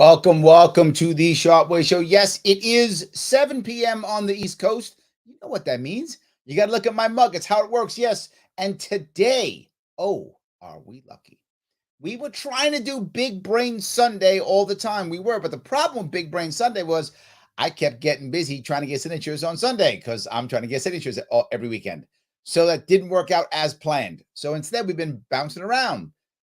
Welcome to the Sharpe Show. Yes, it is 7 p.m. on the East Coast. You know what that means. You got to look at my mug. It's how it works. Yes. And today, oh, are we lucky? We were trying to do Big Brain Sunday all the time. We were. But the problem with Big Brain Sunday was I kept getting busy trying to get signatures on Sunday because I'm trying to get signatures every weekend. So that didn't work out as planned. So instead, we've been bouncing around.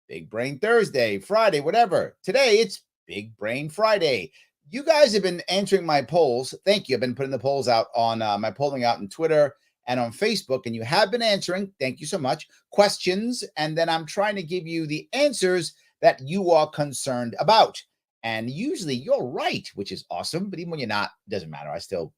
Big Brain Thursday, Friday, whatever. Today, it's Big Brain Friday. You guys have been answering my polls. Thank you. I've been putting the polls out on my polling out on Twitter and on Facebook, and you have been answering. Thank you so much. Questions, and then I'm trying to give you the answers that you are concerned about. And usually you're right, which is awesome. But even when you're not, it doesn't matter. I still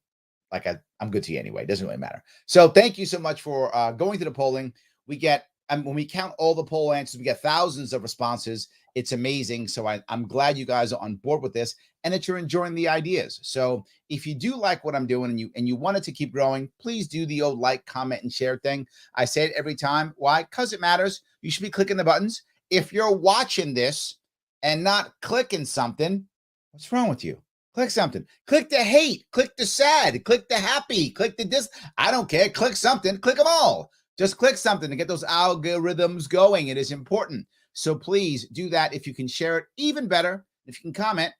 I'm good to you anyway. It doesn't really matter. So thank you so much for going to the polling. We get when we count all the poll answers, we get thousands of responses. It's amazing. So I'm glad you guys are on board with this and that you're enjoying the ideas. So if you do like what I'm doing and you want it to keep growing, please do the old like, comment, and share thing. I say it every time. Why? Because it matters. You should be clicking the buttons. If you're watching this and not clicking something, what's wrong with you? Click something. Click the hate. Click the sad. Click the happy. Click the dis. I don't care. Click something. Click them all. Just click something to get those algorithms going. It is important. So please do that. If you can share it, even better. If you can comment,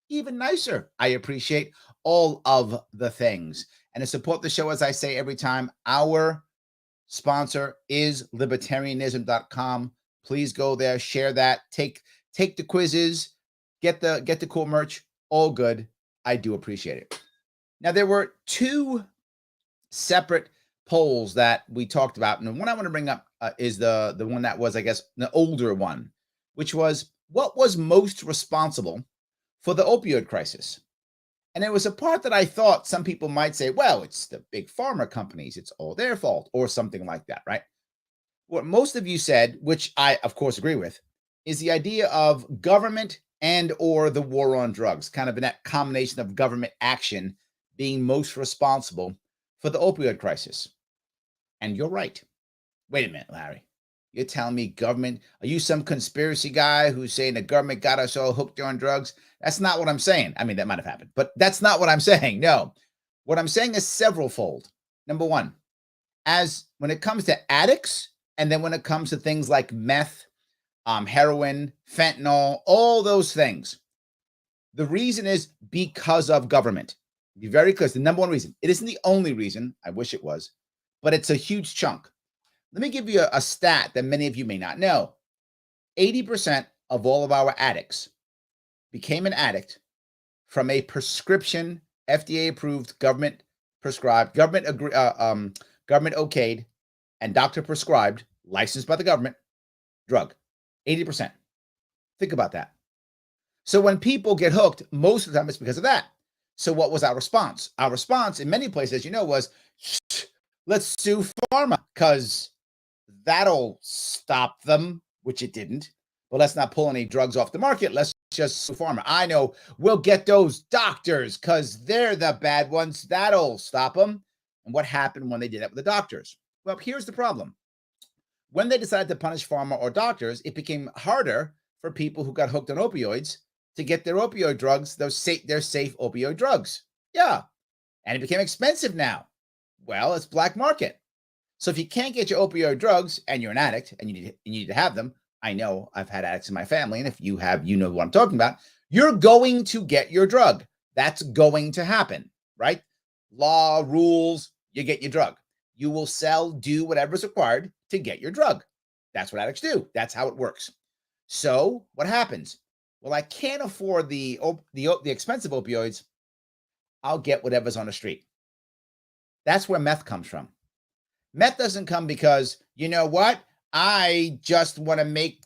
even nicer. I appreciate all of the things. And to support the show, as I say every time, our sponsor is libertarianism.com. Please go there, share that, take the quizzes, get the cool merch. All good. I do appreciate it. Now, there were two separate polls that we talked about. And the one I want to bring up is the one that was, I guess, the older one, which was what was most responsible for the opioid crisis. And it was a part that I thought some people might say, well, it's the big pharma companies. It's all their fault or something like that, right? What most of you said, which I, of course, agree with, is the idea of government and or the war on drugs, kind of in that combination of government action being most responsible for the opioid crisis. And you're right. Wait a minute, Larry. You're telling me government, are you some conspiracy guy who's saying the government got us all hooked on drugs? That's not what I'm saying. I mean, that might have happened, but that's not what I'm saying. No. What I'm saying is severalfold. Number one, as when it comes to addicts, and then when it comes to things like meth, heroin, fentanyl, all those things, the reason is because of government. Be very clear. It's the number one reason. It isn't the only reason. I wish it was, but it's a huge chunk. Let me give you a stat that many of you may not know. 80% of all of our addicts became an addict from a prescription, FDA-approved, government-prescribed, government okayed, and doctor-prescribed, licensed by the government, drug. 80%. Think about that. So when people get hooked, most of the time it's because of that. So what was our response? Our response in many places, was let's sue pharma because that'll stop them, which it didn't. Well, let's not pull any drugs off the market. Let's just sue pharma. I know we'll get those doctors because they're the bad ones. That'll stop them. And what happened when they did that with the doctors? Well, here's the problem. When they decided to punish pharma or doctors, it became harder for people who got hooked on opioids to get their opioid drugs, their safe opioid drugs. Yeah. And it became expensive now. Well, it's black market. So if you can't get your opioid drugs and you're an addict and you need to have them, I know I've had addicts in my family, and if you have, you know what I'm talking about. You're going to get your drug. That's going to happen, right? Law, rules, you get your drug. You will do whatever's required to get your drug. That's what addicts do. That's how it works. So what happens? Well, I can't afford the expensive opioids. I'll get whatever's on the street. That's where meth comes from. Meth doesn't come because, you know what? I just want to make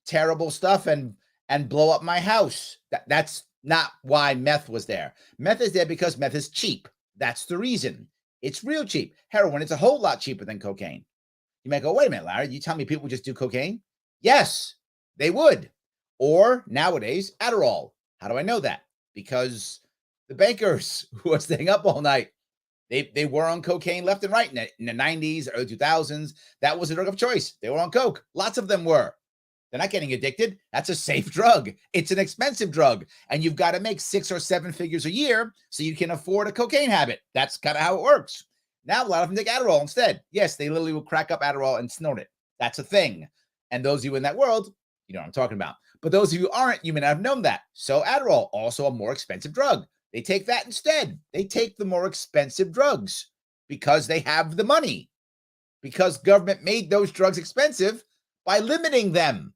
terrible stuff and blow up my house. That's not why meth was there. Meth is there because meth is cheap. That's the reason. It's real cheap. Heroin, it's a whole lot cheaper than cocaine. You might go, wait a minute, Larry, you tell me people just do cocaine? Yes, they would. Or nowadays, Adderall. How do I know that? Because the bankers who are staying up all night, they were on cocaine left and right in the 90s, early 2000s. That was the drug of choice. They were on coke. Lots of them were. They're not getting addicted. That's a safe drug. It's an expensive drug. And you've got to make 6 or 7 figures a year so you can afford a cocaine habit. That's kind of how it works. Now, a lot of them take Adderall instead. Yes, they literally will crack up Adderall and snort it. That's a thing. And those of you in that world, you know what I'm talking about. But those of you who aren't, you may not have known that. So Adderall, also a more expensive drug. They take that instead. They take the more expensive drugs because they have the money. Because government made those drugs expensive by limiting them.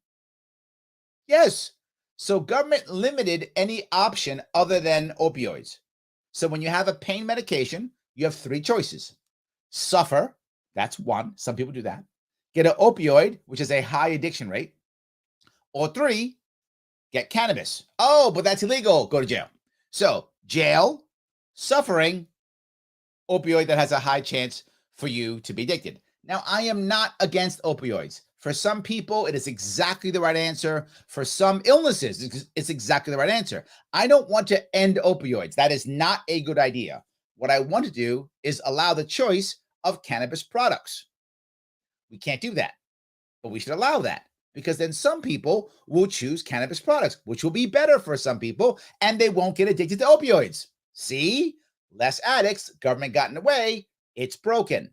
Yes. So government limited any option other than opioids. So when you have a pain medication, you have 3 choices. Suffer, that's one. Some people do that. Get an opioid, which is a high addiction rate. Or 3, get cannabis. Oh, but that's illegal. Go to jail. So jail, suffering, opioid that has a high chance for you to be addicted. Now, I am not against opioids. For some people, it is exactly the right answer. For some illnesses, it's exactly the right answer. I don't want to end opioids. That is not a good idea. What I want to do is allow the choice of cannabis products. We can't do that, but we should allow that because then some people will choose cannabis products, which will be better for some people, and they won't get addicted to opioids. See? Less addicts, government got in the way, it's broken.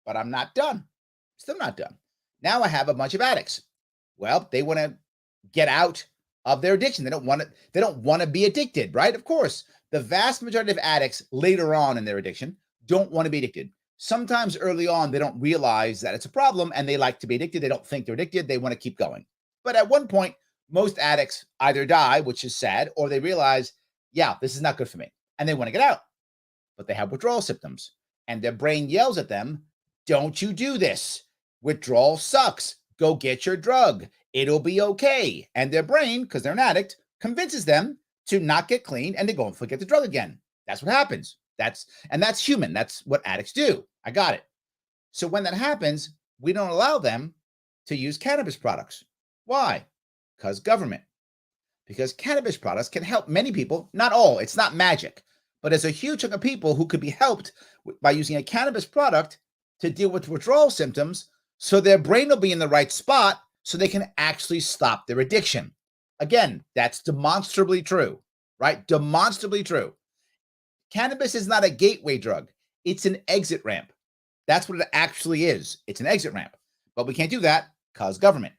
But I'm not done. Still not done. Now I have a bunch of addicts. Well, they want to get out of their addiction. They don't want to be addicted, right? Of course, the vast majority of addicts later on in their addiction don't want to be addicted. Sometimes early on, they don't realize that it's a problem and they like to be addicted. They don't think they're addicted. They want to keep going. But at one point, most addicts either die, which is sad, or they realize, yeah, this is not good for me. And they want to get out. But they have withdrawal symptoms. And their brain yells at them, don't you do this. Withdrawal sucks. Go get your drug. It'll be okay. And their brain, because they're an addict, convinces them to not get clean and to go and forget the drug again. That's what happens. That's human. That's what addicts do. I got it. So when that happens, we don't allow them to use cannabis products. Why? Because government. Because cannabis products can help many people, not all, it's not magic, but there's a huge chunk of people who could be helped by using a cannabis product to deal with withdrawal symptoms so their brain will be in the right spot so they can actually stop their addiction. Again, that's demonstrably true, right? Demonstrably true. Cannabis is not a gateway drug. It's an exit ramp. That's what it actually is. It's an exit ramp. But we can't do that because government.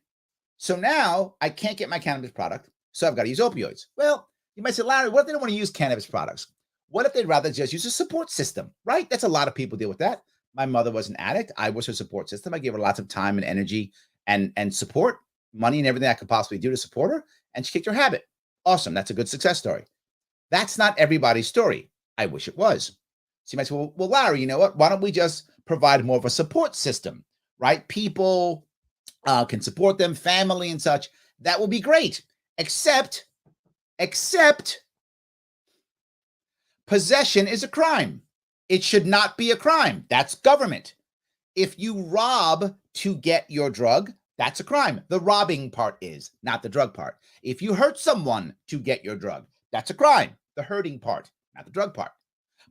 So now I can't get my cannabis product, so I've got to use opioids. Well, you might say, Larry, what if they don't want to use cannabis products? What if they'd rather just use a support system, right? That's a lot of people deal with that. My mother was an addict. I was her support system. I gave her lots of time and energy and support, money and everything I could possibly do to support her, and she kicked her habit. Awesome. That's a good success story. That's not everybody's story. I wish it was. So you might say, well, Larry, you know what? Why don't we just provide more of a support system, right? People can support them, family and such. That will be great. Except possession is a crime. It should not be a crime. That's government. If you rob to get your drug, that's a crime. The robbing part is, not the drug part. If you hurt someone to get your drug, that's a crime. The hurting part, not the drug part.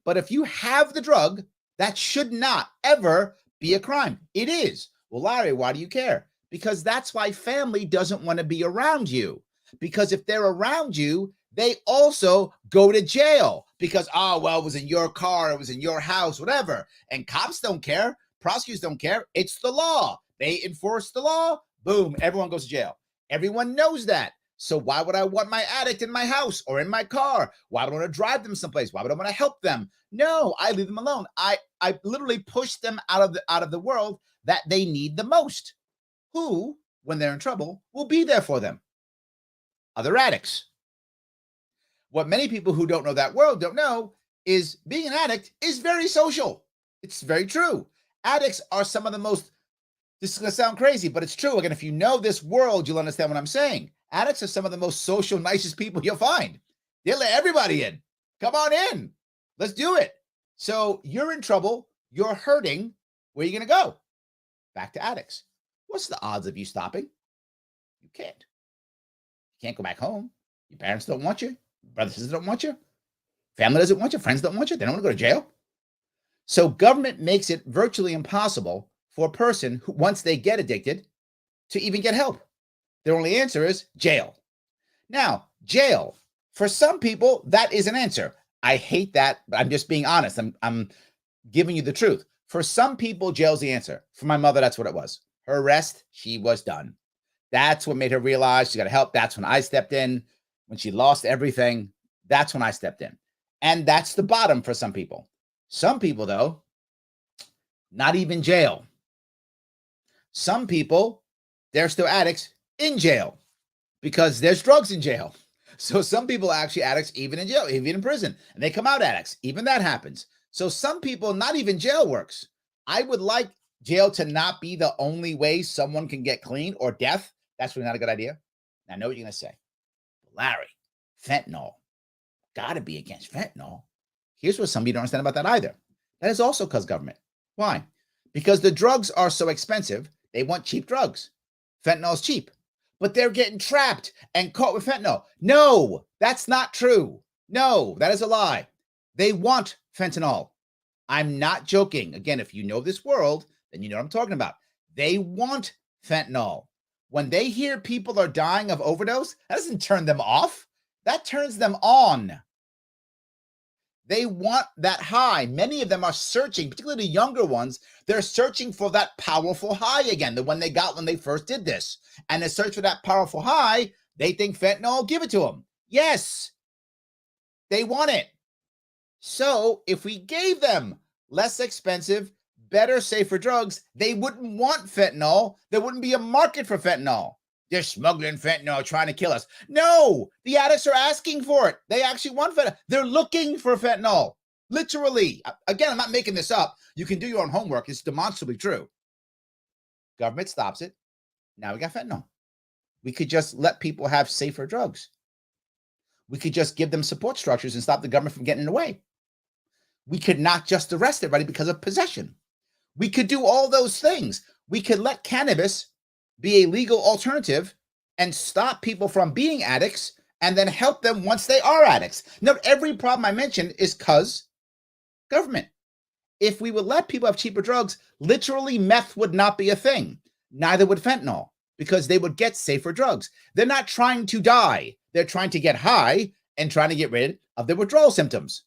But if you have the drug, that should not ever be a crime. It is. Well, Larry, why do you care? Because that's why family doesn't want to be around you. Because if they're around you, they also go to jail because, oh, well, it was in your car, it was in your house, whatever. And cops don't care. Prosecutors don't care. It's the law. They enforce the law. Boom, everyone goes to jail. Everyone knows that. So why would I want my addict in my house or in my car? Why would I want to drive them someplace? Why would I want to help them? No, I leave them alone. I literally push them out of the world that they need the most. Who, when they're in trouble, will be there for them? Other addicts. What many people who don't know that world don't know is being an addict is very social. It's very true. Addicts are some of the most, this is going to sound crazy, but it's true. Again, if you know this world, you'll understand what I'm saying. Addicts are some of the most social, nicest people you'll find. They let everybody in. Come on in. Let's do it. So you're in trouble. You're hurting. Where are you going to go? Back to addicts. What's the odds of you stopping? You can't. You can't go back home. Your parents don't want you. Brothers and sisters don't want you. Family doesn't want you. Friends don't want you. They don't want to go to jail. So government makes it virtually impossible for a person who, once they get addicted, to even get help. Their only answer is jail. Now, jail, for some people, that is an answer. I hate that, but I'm just being honest. I'm giving you the truth. For some people, jail's the answer. For my mother, that's what it was. Her arrest, she was done. That's what made her realize she got to help. That's when I stepped in. When she lost everything, that's when I stepped in. And that's the bottom for some people. Some people, though, not even jail. Some people, they're still addicts in jail because there's drugs in jail. So some people are actually addicts even in jail, even in prison, and they come out addicts. Even that happens. So some people, not even jail works. I would like jail to not be the only way someone can get clean, or death. That's really not a good idea. I know what you're going to say. Larry, fentanyl. Got to be against fentanyl. Here's what some of you don't understand about that either. That is also because government. Why? Because the drugs are so expensive, they want cheap drugs. Fentanyl is cheap, but they're getting trapped and caught with fentanyl. No, that's not true. No, that is a lie. They want fentanyl. I'm not joking. Again, if you know this world, then you know what I'm talking about. They want fentanyl. When they hear people are dying of overdose, that doesn't turn them off. That turns them on. They want that high. Many of them are searching, particularly the younger ones. They're searching for that powerful high again, the one they got when they first did this. And they search for that powerful high. They think fentanyl, give it to them. Yes, they want it. So if we gave them less expensive, better, safer drugs, they wouldn't want fentanyl. There wouldn't be a market for fentanyl. They're smuggling fentanyl, trying to kill us. No, the addicts are asking for it. They actually want fentanyl. They're looking for fentanyl, literally. Again, I'm not making this up. You can do your own homework. It's demonstrably true. Government stops it. Now we got fentanyl. We could just let people have safer drugs. We could just give them support structures and stop the government from getting in the way. We could not just arrest everybody because of possession. We could do all those things. We could let cannabis be a legal alternative and stop people from being addicts and then help them once they are addicts. Now, every problem I mentioned is because government. If we would let people have cheaper drugs, literally meth would not be a thing. Neither would fentanyl, because they would get safer drugs. They're not trying to die. They're trying to get high and trying to get rid of their withdrawal symptoms.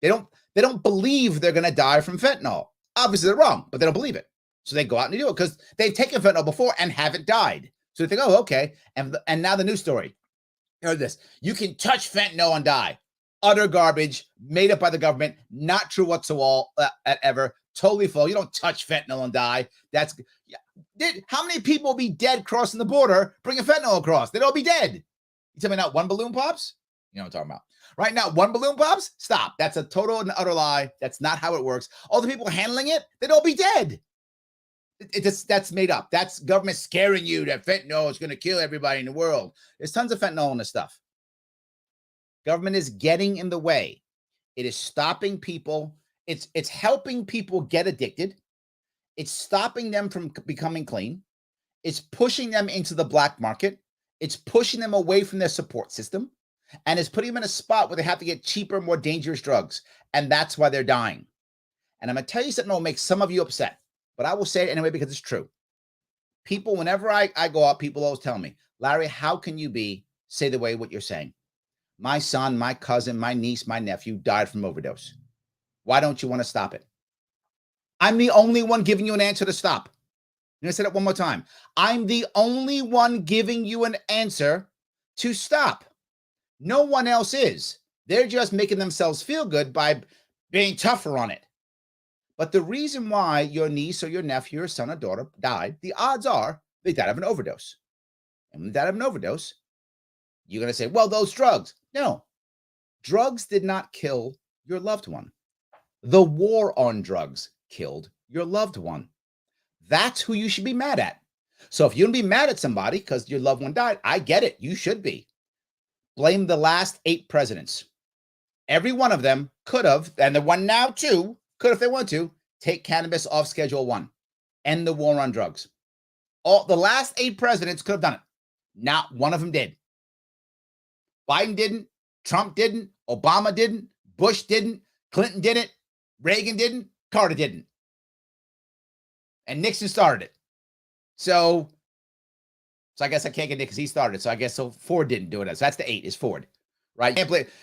They don't believe they're going to die from fentanyl. Obviously, they're wrong, but they don't believe it. So they go out and do it because they've taken fentanyl before and haven't died. So they think, oh, okay. And now the news story. You heard this. You can touch fentanyl and die. Utter garbage, made up by the government, not true whatsoever, ever. Totally full. You don't touch fentanyl and die. How many people will be dead crossing the border, bringing fentanyl across? They'd all be dead. You tell me not one balloon pops? You know what I'm talking about. Right now, one balloon pops? Stop. That's a total and utter lie. That's not how it works. All the people handling it, they'd all be dead. That's made up. That's government scaring you that fentanyl is going to kill everybody in the world. There's tons of fentanyl in this stuff. Government is getting in the way. It is stopping people. It's helping people get addicted. It's stopping them from becoming clean. It's pushing them into the black market. It's pushing them away from their support system. And it's putting them in a spot where they have to get cheaper, more dangerous drugs. And that's why they're dying. And I'm going to tell you something that will make some of you upset. But I will say it anyway because it's true. People, whenever I go out, people always tell me, Larry, how can you say the way what you're saying? My son, my cousin, my niece, my nephew died from overdose. Why don't you want to stop it? I'm the only one giving you an answer to stop. I'm going to say that one more time. I'm the only one giving you an answer to stop. No one else is. They're just making themselves feel good by being tougher on it. But the reason why your niece or your nephew or son or daughter died, the odds are they died of an overdose. And when they died of an overdose, you're going to say, well, those drugs. No, drugs did not kill your loved one. The war on drugs killed your loved one. That's who you should be mad at. So if you don't be mad at somebody because your loved one died, I get it. You should be. Blame the last 8 presidents. Every one of them could have, and the one now too, could, if they want to, take cannabis off Schedule 1. End the war on drugs. The last 8 presidents could have done it. Not one of them did. Biden didn't. Trump didn't. Obama didn't. Bush didn't. Clinton didn't. Reagan didn't. Carter didn't. And Nixon started it. So So I guess I can't get Nick because he started. So I guess Ford didn't do it. So that's the 8 is Ford, right?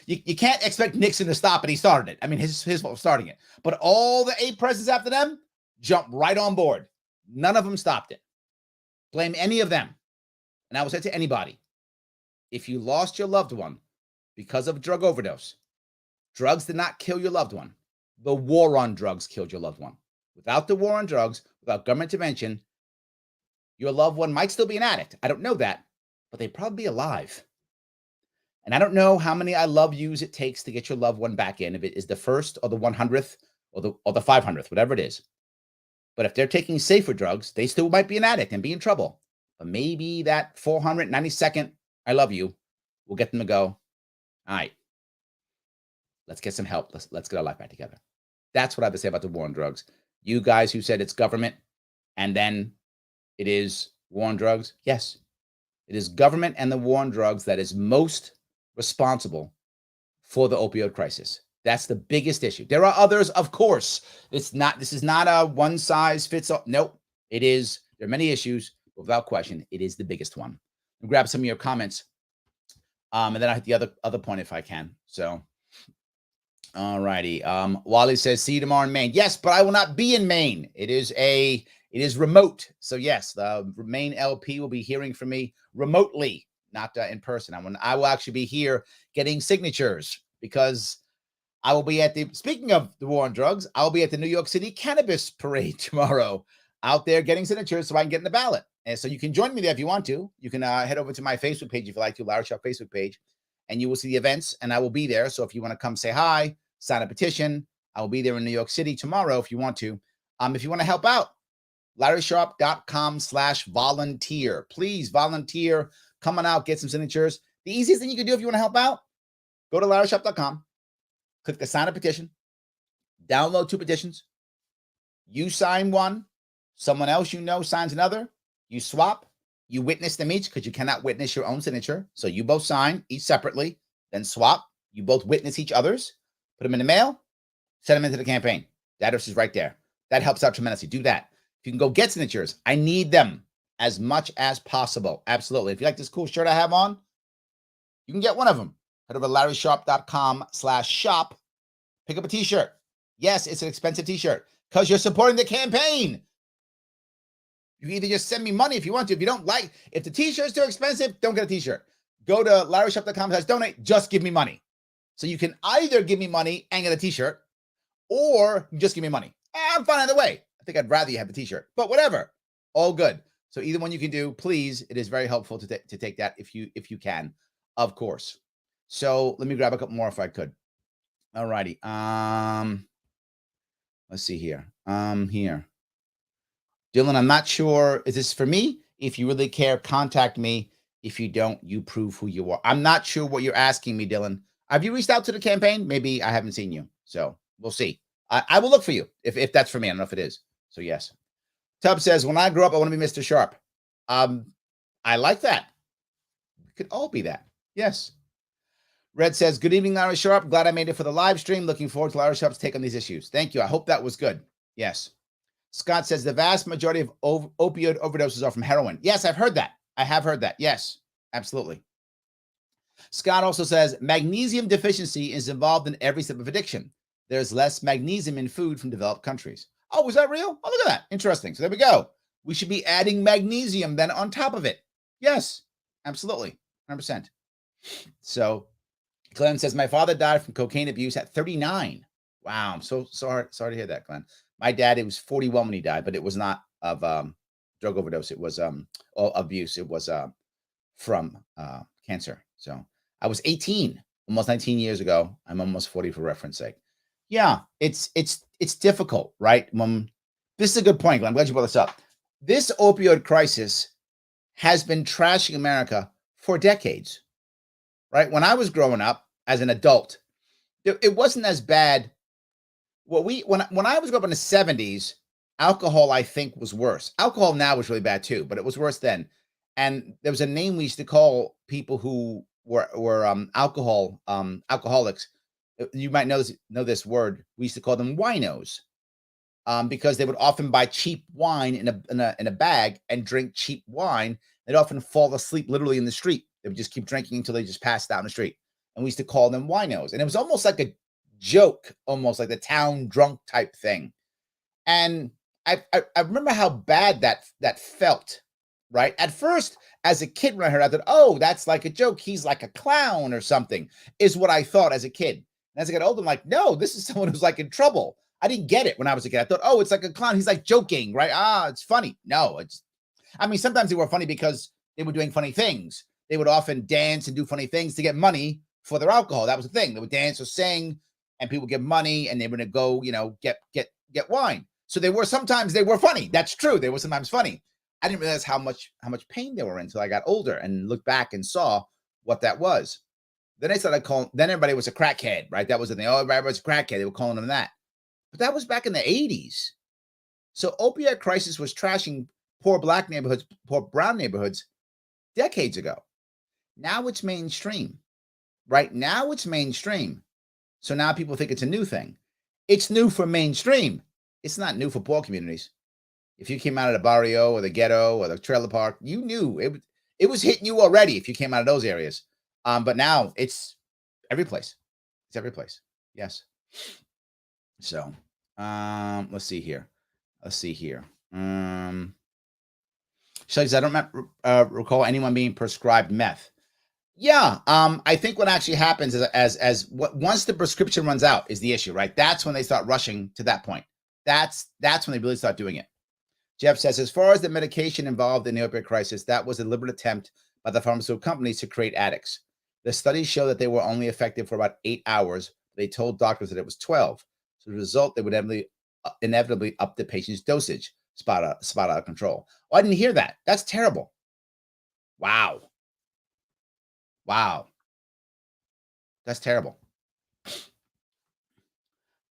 You can't expect Nixon to stop it. He started it. I mean, his fault for starting it. But all the 8 presidents after them jumped right on board. None of them stopped it. Blame any of them. And I will say to anybody, if you lost your loved one because of drug overdose, drugs did not kill your loved one. The war on drugs killed your loved one. Without the war on drugs, without government intervention, your loved one might still be an addict. I don't know that, but they'd probably be alive. And I don't know how many I love yous it takes to get your loved one back in, if it is the first or the 100th or the 500th, whatever it is. But if they're taking safer drugs, they still might be an addict and be in trouble. But maybe that 492nd, I love you, will get them to go, all right, let's get some help. Let's get our life back together. That's what I have to say about the war on drugs. You guys who said it's government and then it is war on drugs, yes, it is government and the war on drugs that is most responsible for the opioid crisis. That's the biggest issue. There are others, of course. This is not a one size fits all. Nope. It is. There are many issues, but without question, it is the biggest one. I'll grab some of your comments. And then I hit the other point if I can. So, all righty. Wally says, see you tomorrow in Maine. Yes, but I will not be in Maine. It is remote. So yes, the Maine LP will be hearing from me remotely, not in person. I will actually be here getting signatures because I will be speaking of the war on drugs, I'll be at the New York City Cannabis Parade tomorrow, out there getting signatures so I can get in the ballot. And so you can join me there if you want to. You can head over to my Facebook page if you like to, Larry Sharpe Facebook page, and you will see the events, and I will be there. So if you want to come say hi, sign a petition, I will be there in New York City tomorrow if you want to. If you want to help out, LarrySharpe.com/volunteer. Please volunteer, come on out, get some signatures. The easiest thing you can do if you want to help out, go to LarrySharpe.com. Click the sign a petition, download 2 petitions. You sign one, someone else you know signs another. You swap, you witness them each because you cannot witness your own signature. So you both sign each separately, then swap. You both witness each other's, put them in the mail, send them into the campaign. The address is right there. That helps out tremendously. Do that. If you can go get signatures, I need them as much as possible. Absolutely. If you like this cool shirt I have on, you can get one of them. Head over to LarrySharpe.com/shop. Pick up a t-shirt. Yes, it's an expensive t-shirt because you're supporting the campaign. You can either just send me money if you want to. If you don't like, if the t-shirt's too expensive, don't get a t-shirt. Go to LarrySharpe.com/donate. Just give me money. So you can either give me money and get a t-shirt, or just give me money. I'm fine either way. I think I'd rather you have the t-shirt, but whatever. All good. So either one you can do, please. It is very helpful to take that if you can, of course. So let me grab a couple more if I could. All righty. Let's see here. Here. Dylan, I'm not sure. Is this for me? If you really care, contact me. If you don't, you prove who you are. I'm not sure what you're asking me, Dylan. Have you reached out to the campaign? Maybe I haven't seen you. So we'll see. I will look for you if that's for me. I don't know if it is. So yes. Tubb says, when I grow up, I want to be Mr. Sharpe. I like that. We could all be that. Yes. Red says, good evening, Larry Sharpe. Glad I made it for the live stream. Looking forward to Larry Sharpe's take on these issues. Thank you. I hope that was good. Yes. Scott says, the vast majority of opioid overdoses are from heroin. Yes, I've heard that. I have heard that. Yes, absolutely. Scott also says, magnesium deficiency is involved in every step of addiction. There's less magnesium in food from developed countries. Oh, is that real? Oh, look at that. Interesting. So there we go. We should be adding magnesium then on top of it. Yes, absolutely. 100%. So Glenn says, my father died from cocaine abuse at 39. Wow. I'm so sorry to hear that, Glenn. My dad, it was 41 when he died, but it was not of drug overdose. It was abuse. It was from cancer. So I was 18, almost 19 years ago. I'm almost 40 for reference sake. Yeah, it's difficult, right? This is a good point, Glenn. I'm glad you brought this up. This opioid crisis has been trashing America for decades, right? When I was growing up as an adult, it wasn't as bad. When I was growing up in the 70s, alcohol, I think, was worse. Alcohol now is really bad too, but it was worse then. And there was a name we used to call people who were alcoholics. You might know this word. We used to call them winos, because they would often buy cheap wine in a bag and drink cheap wine. They'd often fall asleep literally in the street. They would just keep drinking until they just passed out in the street. And we used to call them winos. And it was almost like a joke, almost like the town drunk type thing. And I remember how bad that felt, right? At first, as a kid, when I heard, I thought, oh, that's like a joke. He's like a clown or something, is what I thought as a kid. And as I got older, I'm like, no, this is someone who's like in trouble. I didn't get it when I was a kid. I thought, oh, it's like a clown. He's like joking, right? It's funny. No, I mean, sometimes they were funny because they were doing funny things. They would often dance and do funny things to get money for their alcohol. That was the thing. They would dance or sing, and people would get money, and they were going to go, get wine. So sometimes they were funny. That's true. They were sometimes funny. I didn't realize how much pain they were in until I got older and looked back and saw what that was. Then then everybody was a crackhead, right? That was the thing. Oh, everybody was a crackhead. They were calling them that. But that was back in the 80s. So opioid crisis was trashing poor black neighborhoods, poor brown neighborhoods decades ago. Now it's mainstream, right? Now it's mainstream. So now people think it's a new thing. It's new for mainstream. It's not new for poor communities. If you came out of the barrio or the ghetto or the trailer park, you knew it was hitting you already if you came out of those areas. But now it's every place. It's every place. Yes. So let's see here. Says I don't recall anyone being prescribed meth. Yeah, I think what actually happens is once the prescription runs out is the issue, right? That's when they start rushing to that point. That's when they really start doing it. Jeff says, as far as the medication involved in the opioid crisis, that was a deliberate attempt by the pharmaceutical companies to create addicts. The studies show that they were only effective for about 8 hours. They told doctors that it was 12. So the result, they would inevitably up the patient's dosage, spot out of control. Oh, I didn't hear that. That's terrible. Wow. That's terrible.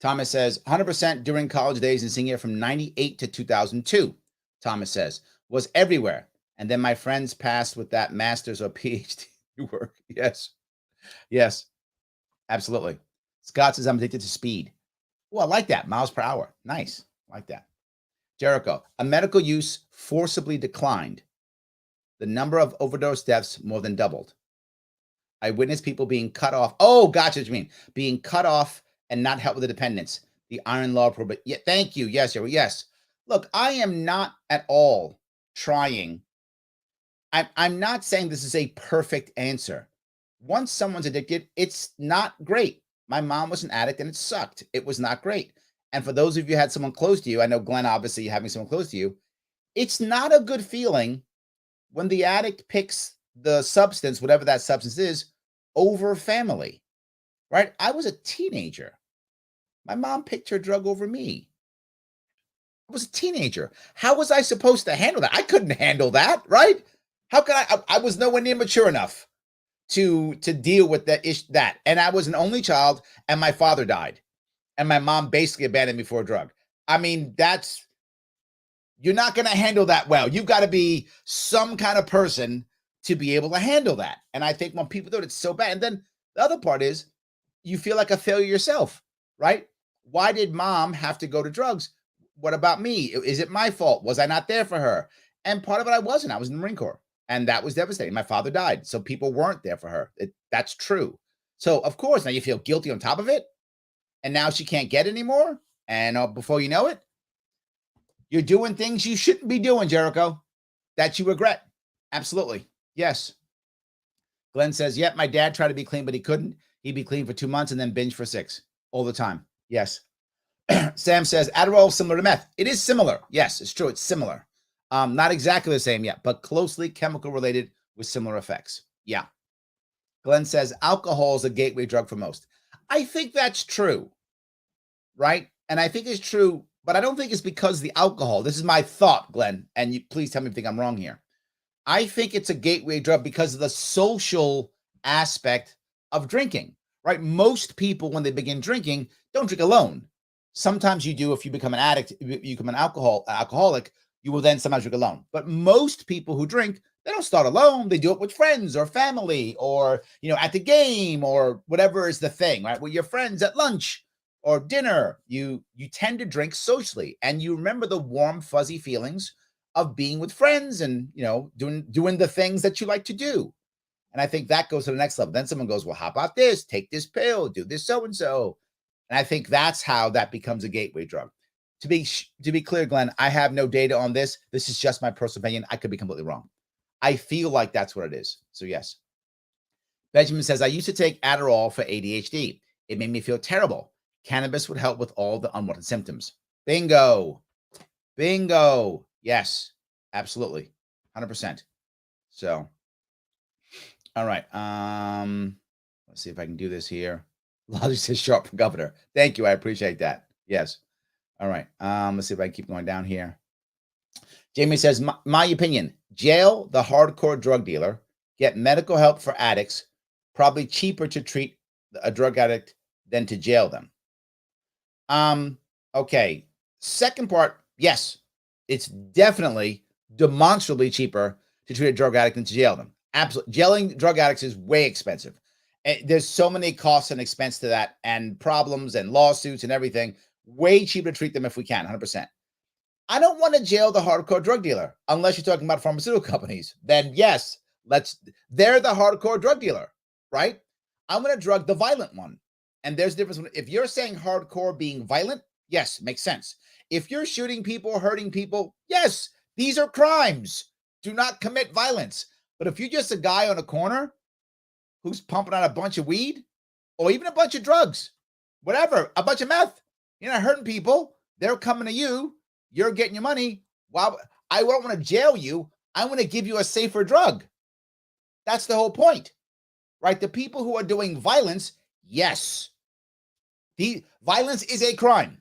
Thomas says, 100% during college days and senior from 98 to 2002, Thomas says, was everywhere. And then my friends passed with that master's or PhD work. Yes, absolutely. Scott says, I'm addicted to speed. Oh, I like that. Miles per hour. Nice. I like that. Jericho, a medical use forcibly declined. The number of overdose deaths more than doubled. I witnessed people being cut off. Oh, gotcha what you mean. Being cut off and not help with the dependents. The iron law prohibit. Yeah, thank you. Yes. Look, I am not at all trying. I'm not saying this is a perfect answer. Once someone's addicted, it's not great. My mom was an addict and it sucked. It was not great. And for those of you who had someone close to you, I know Glenn, obviously having someone close to you, it's not a good feeling when the addict picks the substance, whatever that substance is, over family, right? I was a teenager. My mom picked her drug over me. I was a teenager. How was I supposed to handle that? I couldn't handle that, right? How could I was nowhere near mature enough to deal with that. And I was an only child, and my father died. And my mom basically abandoned me for a drug. I mean, you're not going to handle that well. You've got to be some kind of person to be able to handle that. And I think when people do it, it's so bad. And then the other part is you feel like a failure yourself, right? Why did mom have to go to drugs? What about me? Is it my fault? Was I not there for her? And part of it I wasn't. I was in the Marine Corps. And that was devastating. My father died. So people weren't there for her. That's true. So, of course, now you feel guilty on top of it. And now she can't get anymore. And before you know it, you're doing things you shouldn't be doing, Jericho, that you regret. Absolutely. Yes. Glenn says, yep, my dad tried to be clean, but he couldn't. He'd be clean for 2 months and then binge for 6 all the time. Yes. Sam says, Adderall is similar to meth. It is similar. Yes, it's true. It's similar. Not exactly the same yet, but closely chemical related with similar effects. Yeah. Glenn says, alcohol is a gateway drug for most. I think that's true, right? And I think it's true, but I don't think it's because of the alcohol. This is my thought, Glenn, and you please tell me if you think I'm wrong here. I think it's a gateway drug because of the social aspect of drinking, right? Most people, when they begin drinking, don't drink alone. Sometimes you do if you become an addict, you become an alcoholic, you will then sometimes drink alone. But most people who drink, they don't start alone. They do it with friends or family or, at the game or whatever is the thing, right? With your friends at lunch or dinner, you tend to drink socially and you remember the warm, fuzzy feelings of being with friends and, doing the things that you like to do. And I think that goes to the next level. Then someone goes, well, how about this? Take this pill, do this so and so. And I think that's how that becomes a gateway drug. To be clear, Glenn, I have no data on this. This is just my personal opinion. I could be completely wrong. I feel like that's what it is. So yes. Benjamin says, I used to take Adderall for ADHD. It made me feel terrible. Cannabis would help with all the unwanted symptoms. Bingo. Bingo. Yes, absolutely. 100%. So, all right. Let's see if I can do this here. Logic says Sharpe for governor. Thank you. I appreciate that. Yes. All right. Let's see if I can keep going down here. Jamie says, my opinion, jail the hardcore drug dealer, get medical help for addicts, probably cheaper to treat a drug addict than to jail them. Okay. Second part, yes, it's definitely demonstrably cheaper to treat a drug addict than to jail them. Absolutely. Jailing drug addicts is way expensive. There's so many costs and expense to that and problems and lawsuits and everything. Way cheaper to treat them if we can, 100%. I don't want to jail the hardcore drug dealer unless you're talking about pharmaceutical companies. Then yes, they're the hardcore drug dealer, right? I'm going to drug the violent one. And there's a difference. If you're saying hardcore being violent, yes, makes sense. If you're shooting people, hurting people, yes, these are crimes. Do not commit violence. But if you're just a guy on a corner who's pumping out a bunch of weed or even a bunch of drugs, whatever, a bunch of meth, you're not hurting people. They're coming to you. You're getting your money. Well, I don't want to jail you. I want to give you a safer drug. That's the whole point, right? The people who are doing violence, yes. The violence is a crime.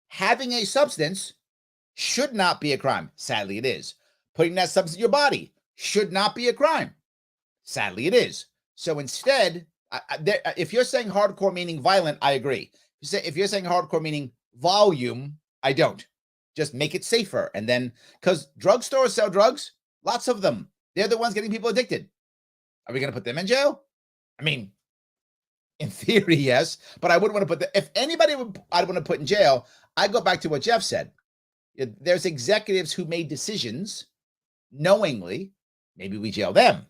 Having a substance should not be a crime. Sadly, it is. Putting that substance in your body should not be a crime. Sadly, it is. So instead, if you're saying hardcore meaning violent, I agree. If you're saying hardcore meaning volume, I don't. Just make it safer. And then, because drugstores sell drugs, lots of them. They're the ones getting people addicted. Are we going to put them in jail? I mean, in theory, yes. But I wouldn't want to if anybody I'd want to put in jail, I go back to what Jeff said. There's executives who made decisions knowingly. Maybe we jail them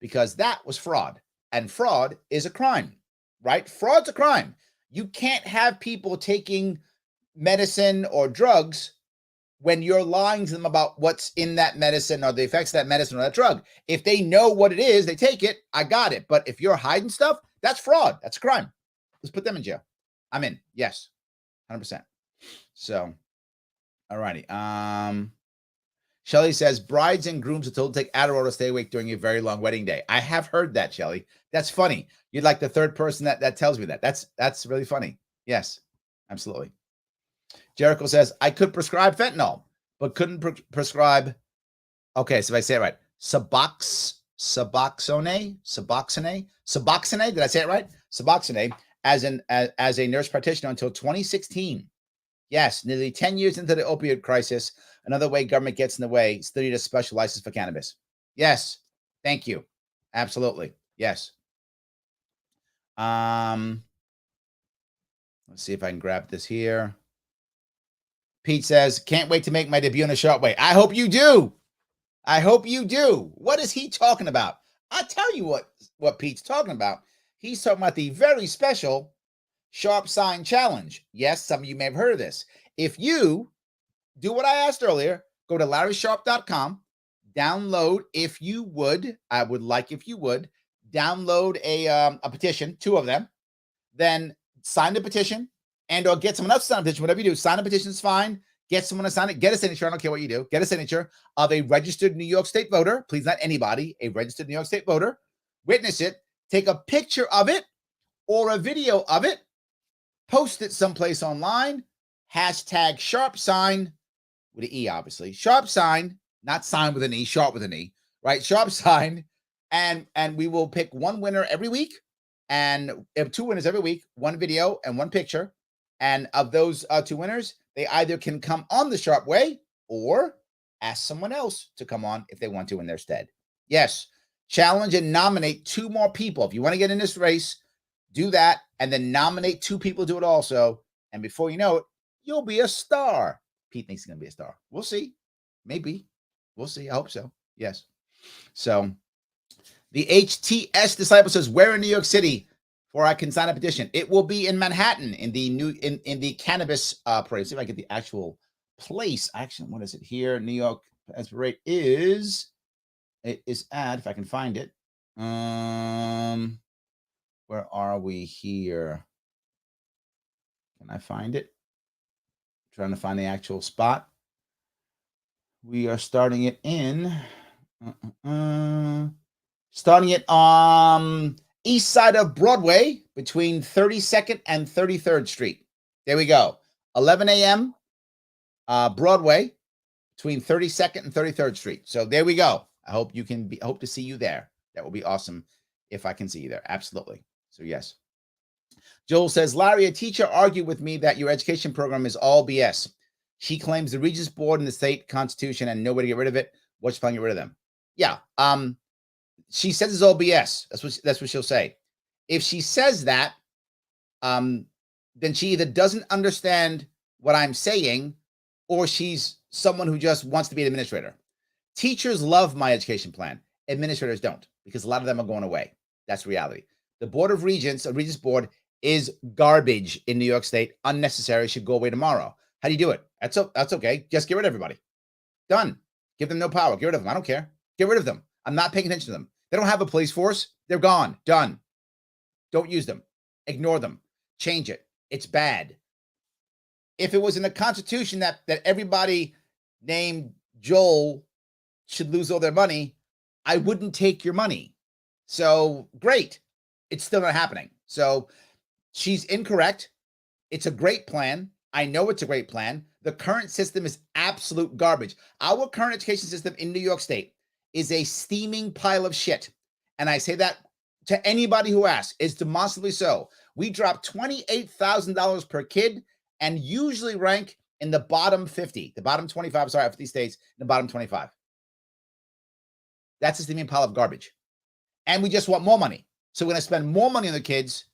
because that was fraud. And fraud is a crime, right? Fraud's a crime. You can't have people taking medicine or drugs when you're lying to them about what's in that medicine or the effects of that medicine or that drug. If they know what it is, they take it, I got it. But if you're hiding stuff, that's fraud. That's a crime. Let's put them in jail. I'm in. Yes. 100%. So, all righty. Shelly says, brides and grooms are told to take Adderall to stay awake during a very long wedding day. I have heard that, Shelly. That's funny. You're like the third person that tells me that. That's really funny. Yes, absolutely. Jericho says, I could prescribe fentanyl, but couldn't prescribe. Okay, so if I say it right, Suboxone. Did I say it right? Suboxone as a nurse practitioner until 2016. Yes, nearly 10 years into the opioid crisis, another way government gets in the way, studied a special license for cannabis. Yes, thank you. Absolutely. Yes. Let's see if I can grab this here. Pete says, can't wait to make my debut in a Sharpe way. I hope you do. I hope you do. What is he talking about? I'll tell you what Pete's talking about. He's talking about the very special Sharpe Sign Challenge. Yes, some of you may have heard of this. If you do what I asked earlier, go to LarrySharpe.com, download, if you would, I would like if you would, download a petition, 2 of them, then sign the petition and or get someone else to sign a petition, whatever you do. Sign a petition is fine. Get someone to sign it. Get a signature. I don't care what you do. Get a signature of a registered New York State voter. Please, not anybody, a registered New York State voter. Witness it. Take a picture of it or a video of it. Post it someplace online. Hashtag Sharpe Sign with an E, obviously. Sharpe Sign, not sign with an E, Sharpe with an E, right? Sharpe Sign. And we will pick one winner every week. And 2 winners every week, 1 video and 1 picture. And of those 2 winners, they either can come on the Sharpe way or ask someone else to come on if they want to in their stead. Yes, challenge and nominate 2 more people. If you want to get in this race, do that and then nominate 2 people to do it also. And before you know it, you'll be a star. Pete thinks he's going to be a star. We'll see. Maybe. We'll see. I hope so. Yes. So the HTS Disciple says, where in New York City for I can sign a petition? It will be in Manhattan in the the cannabis parade. See if I get the actual place. Actually, what is it here? New York parade is at, if I can find it. Where are we here? Can I find it? Trying to find the actual spot. We are starting it in starting it east side of Broadway between 32nd and 33rd Street. There we go. 11 a.m. Broadway between 32nd and 33rd Street. So there we go. I hope you can be, hope to see you there. That would be awesome if I can see you there. Absolutely. So yes. Joel says, Larry, a teacher argued with me that your education program is all BS. She claims the Regents Board and the state constitution and nobody get rid of it. What's fun, get rid of them? Yeah. She says it's all BS. That's what she'll say. If she says that, then she either doesn't understand what I'm saying, or she's someone who just wants to be an administrator. Teachers love my education plan. Administrators don't, because a lot of them are going away. That's reality. The Board of Regents, a Regents Board, is garbage in New York State. Unnecessary. Should go away tomorrow. How do you do it? That's okay. Just get rid of everybody. Done. Give them no power. Get rid of them. I don't care. Get rid of them. I'm not paying attention to them. They don't have a police force. They're gone. Done. Don't use them. Ignore them. Change it. It's bad. If it was in the Constitution that everybody named Joel should lose all their money, I wouldn't take your money. So great. It's still not happening. So she's incorrect. It's a great plan. I know it's a great plan. The current system is absolute garbage. Our current education system in New York State is a steaming pile of shit. And I say that to anybody who asks. It's demonstrably so. We drop $28,000 per kid and usually rank in the bottom 50, the bottom 25, sorry, 50 states, the bottom 25. That's a steaming pile of garbage. And we just want more money. So we're going to spend more money on the kids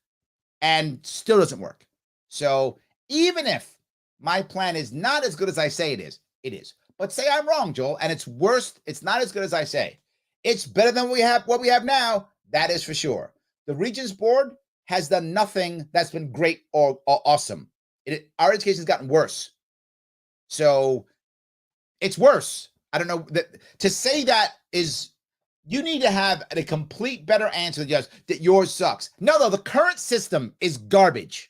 and still doesn't work. So even if my plan is not as good as I say it is, it is. But say I'm wrong, Joel, and it's worse. It's not as good as I say. It's better than what we have now. That is for sure. The Regents Board has done nothing that's been great or awesome. Our education has gotten worse. So it's worse. I don't know. To say that is, you need to have a complete better answer than just that yours sucks. No, the current system is garbage.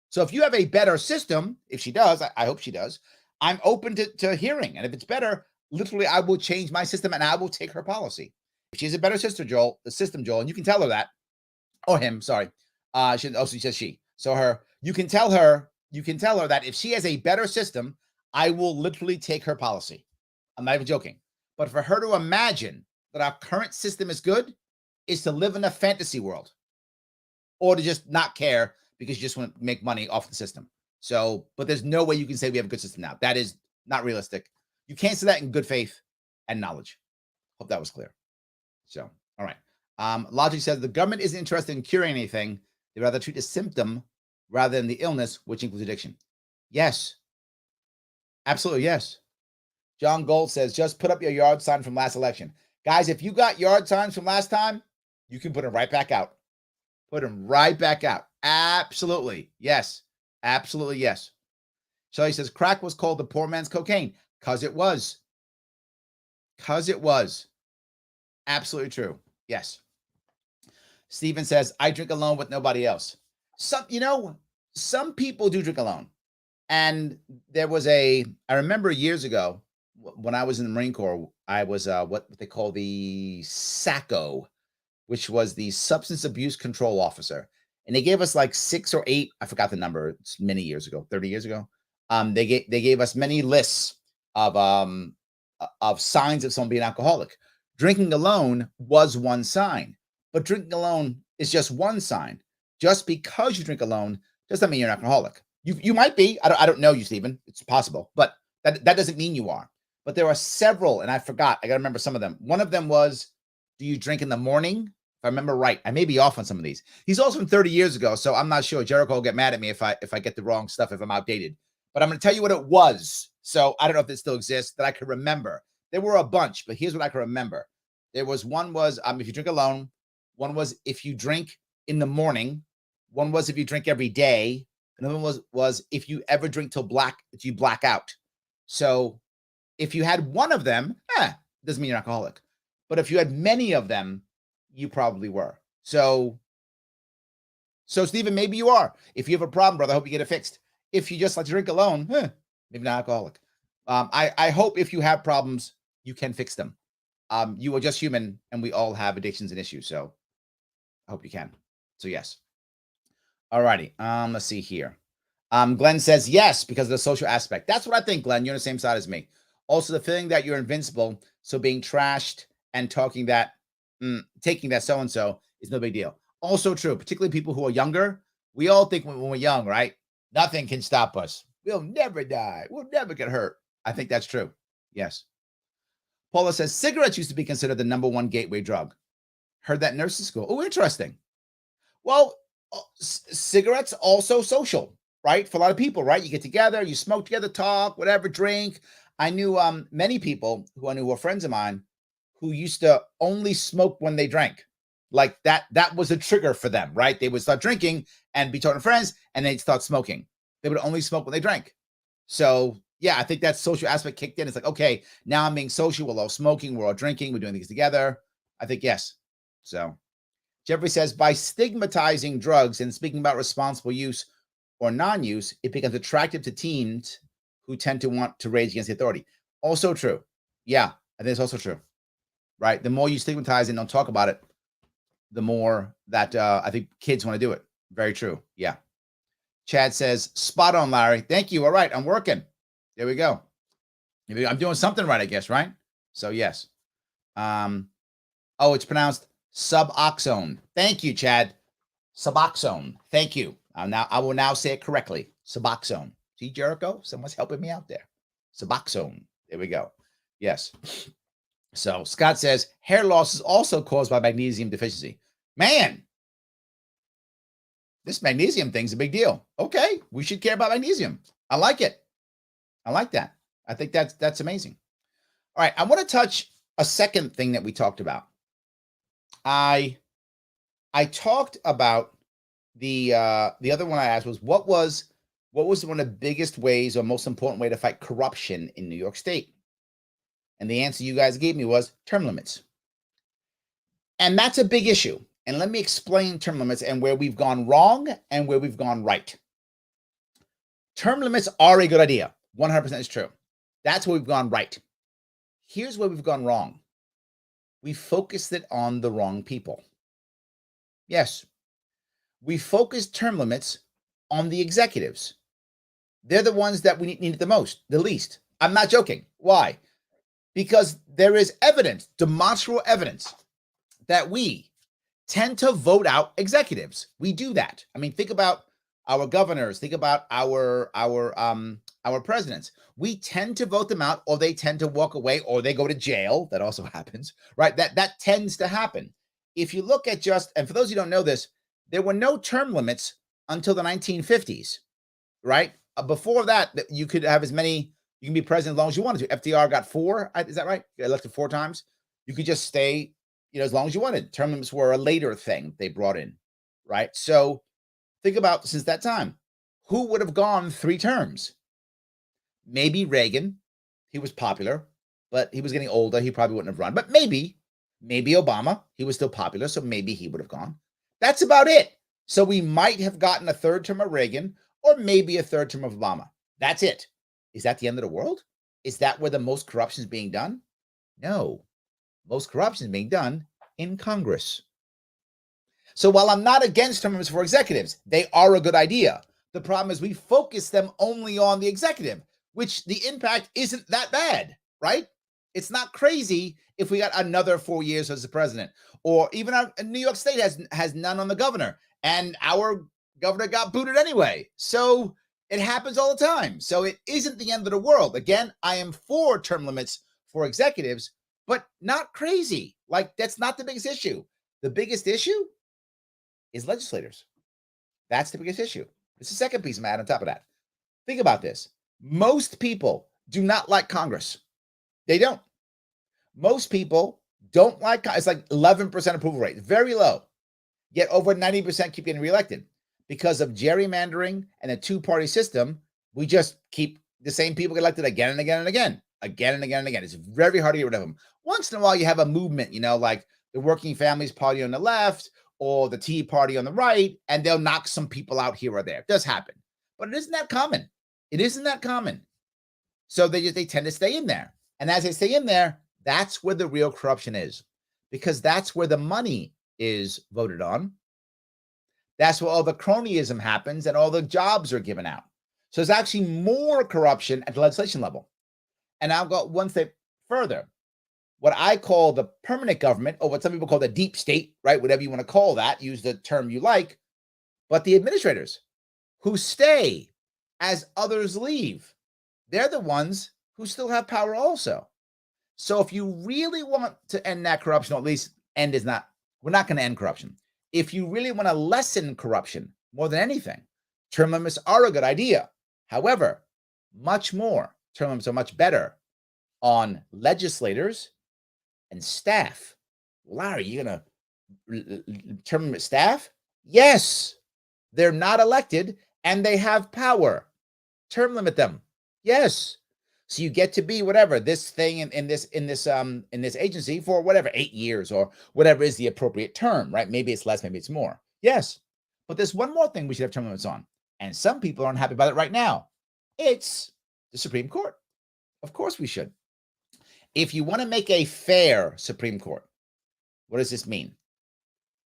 So if you have a better system, if she does, I hope she does, I'm open to hearing. And if it's better, literally, I will change my system and I will take her policy. If she has a better system, Joel, and you can tell her that, or him, sorry. She says she. So you can tell her that if she has a better system, I will literally take her policy. I'm not even joking. But for her to imagine that our current system is good is to live in a fantasy world, or to just not care because you just want to make money off the system. So, but there's no way you can say we have a good system now. That is not realistic. You can't say that in good faith and knowledge. Hope that was clear. So, all right. Logic says the government isn't interested in curing anything. They'd rather treat a symptom rather than the illness, which includes addiction. Yes. Absolutely, yes. John Gold says, just put up your yard sign from last election. Guys, if you got yard signs from last time, you can put them right back out. Put them right back out. Absolutely. Yes. Absolutely. Yes. Shelley says, crack was called the poor man's cocaine. Because it was. Because it was. Absolutely true. Yes. Steven says, I drink alone with nobody else. Some people do drink alone. And there was I remember years ago when I was in the Marine Corps, I was what they call the SACO, which was the Substance Abuse Control Officer. And they gave us like 6 or 8, I forgot the number, it's many years ago, 30 years ago. They gave us many lists of signs of someone being alcoholic. Drinking alone was one sign, but drinking alone is just one sign. Just because you drink alone doesn't mean you're an alcoholic. You might be. I don't know you, Stephen. It's possible, but that doesn't mean you are. But there are several, and I forgot. I got to remember some of them. One of them was, do you drink in the morning? If I remember right. I may be off on some of these. He's also from 30 years ago, so I'm not sure. Jericho will get mad at me if I get the wrong stuff, if I'm outdated. But I'm going to tell you what it was. So I don't know if it still exists, that I can remember. There were a bunch, but here's what I can remember. There was one was if you drink alone, one was if you drink in the morning, one was if you drink every day, another one was if you ever drink till you black out. So if you had one of them, doesn't mean you're an alcoholic. But if you had many of them, you probably were. So Stephen, maybe you are. If you have a problem, brother, I hope you get it fixed. If you just like to drink alone, maybe not alcoholic. I hope if you have problems, you can fix them. You are just human, and we all have addictions and issues. So I hope you can. So yes. All righty. Let's see here. Glenn says yes because of the social aspect. That's what I think, Glenn. You're on the same side as me. Also, the feeling that you're invincible. So being trashed and taking that so and so is no big deal. Also true, particularly people who are younger. We all think when we're young, right? Nothing can stop us. We'll never die. We'll never get hurt. I think that's true. Yes. Paula says cigarettes used to be considered the number one gateway drug. Heard that in nursing school. Oh, interesting. Well, cigarettes also social, right? For a lot of people, right? You get together, you smoke together, talk, whatever, drink. I knew many people who I knew were friends of mine who used to only smoke when they drank. Like that was a trigger for them, right? They would start drinking and be talking to friends, and they'd start smoking. They would only smoke when they drank. So yeah, I think that social aspect kicked in. It's like, okay, now I'm being social. We're all smoking. We're all drinking. We're doing things together. I think yes. So Jeffrey says, by stigmatizing drugs and speaking about responsible use or non-use, it becomes attractive to teens who tend to want to rage against the authority. Also true. Yeah, I think it's also true. Right? The more you stigmatize and don't talk about it, the more that I think kids want to do it. Very true. Yeah. Chad says, spot on, Larry. Thank you. All right, I'm working. There we go. I'm doing something right, I guess, right? So yes. It's pronounced Suboxone. Thank you, Chad. Suboxone. Thank you. I will now say it correctly. Suboxone. See, Jericho? Someone's helping me out there. Suboxone. There we go. Yes. So Scott says hair loss is also caused by magnesium deficiency. Man, this magnesium thing's a big deal. Okay, we should care about magnesium. I like it. I like that. I think that's amazing. All right, I want to touch a second thing that we talked about. I talked about the other one I asked was what was one of the biggest ways or most important way to fight corruption in New York State? And the answer you guys gave me was term limits. And that's a big issue. And let me explain term limits and where we've gone wrong and where we've gone right. Term limits are a good idea. 100% is true. That's where we've gone right. Here's where we've gone wrong. We focused it on the wrong people. Yes. We focused term limits on the executives. They're the ones that we need the least. I'm not joking. Why? Because there is evidence, demonstrable evidence, that we tend to vote out executives. We do that. I mean, think about our governors. Think about our presidents. We tend to vote them out, or they tend to walk away, or they go to jail. That also happens, right? That tends to happen. If you look at and for those who don't know this, there were no term limits until the 1950s, right? Before that, you could have you can be president as long as you wanted to. FDR got 4, is that right? He got elected 4 times. You could just stay, as long as you wanted. Term limits were a later thing they brought in, right? So think about since that time, who would have gone 3 terms? Maybe Reagan. He was popular, but he was getting older. He probably wouldn't have run. But maybe Obama. He was still popular, so maybe he would have gone. That's about it. So we might have gotten a 3rd term of Reagan or maybe a 3rd term of Obama. That's it. Is that the end of the world? Is that where the most corruption is being done? No. Most corruption is being done in Congress. So while I'm not against term limits for executives, they are a good idea. The problem is we focus them only on the executive, which the impact isn't that bad, right? It's not crazy if we got another 4 years as the president, or even New York State has none on the governor, and our governor got booted anyway. So it happens all the time. So it isn't the end of the world. Again, I am for term limits for executives, but not crazy. Like, that's not the biggest issue. The biggest issue is legislators. That's the biggest issue. It's the second piece I'm adding on top of that. Think about this. Most people do not like Congress. They don't. Most people don't like, it's like 11% approval rate, very low. Yet over 90% keep getting reelected. Because of gerrymandering and a two-party system, we just keep the same people get elected again and again and again, again and again and again. It's very hard to get rid of them. Once in a while, you have a movement, like the Working Families Party on the left or the Tea Party on the right, and they'll knock some people out here or there. It does happen, but it isn't that common. It isn't that common. So they tend to stay in there. And as they stay in there, that's where the real corruption is, because that's where the money is voted on. That's where all the cronyism happens and all the jobs are given out. So there's actually more corruption at the legislation level. And I'll go one step further. What I call the permanent government, or what some people call the deep state, right? Whatever you want to call that, use the term you like. But the administrators who stay as others leave, they're the ones who still have power also. So if you really want to end that corruption, or at least we're not going to end corruption. If you really want to lessen corruption more than anything, term limits are a good idea. However, term limits are much better on legislators and staff. Larry, you're going to term limit staff? Yes. They're not elected and they have power. Term limit them. Yes. So you get to be whatever this thing in this agency for whatever 8 years or whatever is the appropriate term, right? Maybe it's less, maybe it's more. Yes. But there's one more thing we should have term limits on. And some people aren't happy about it right now. It's the Supreme Court. Of course we should. If you want to make a fair Supreme Court, what does this mean?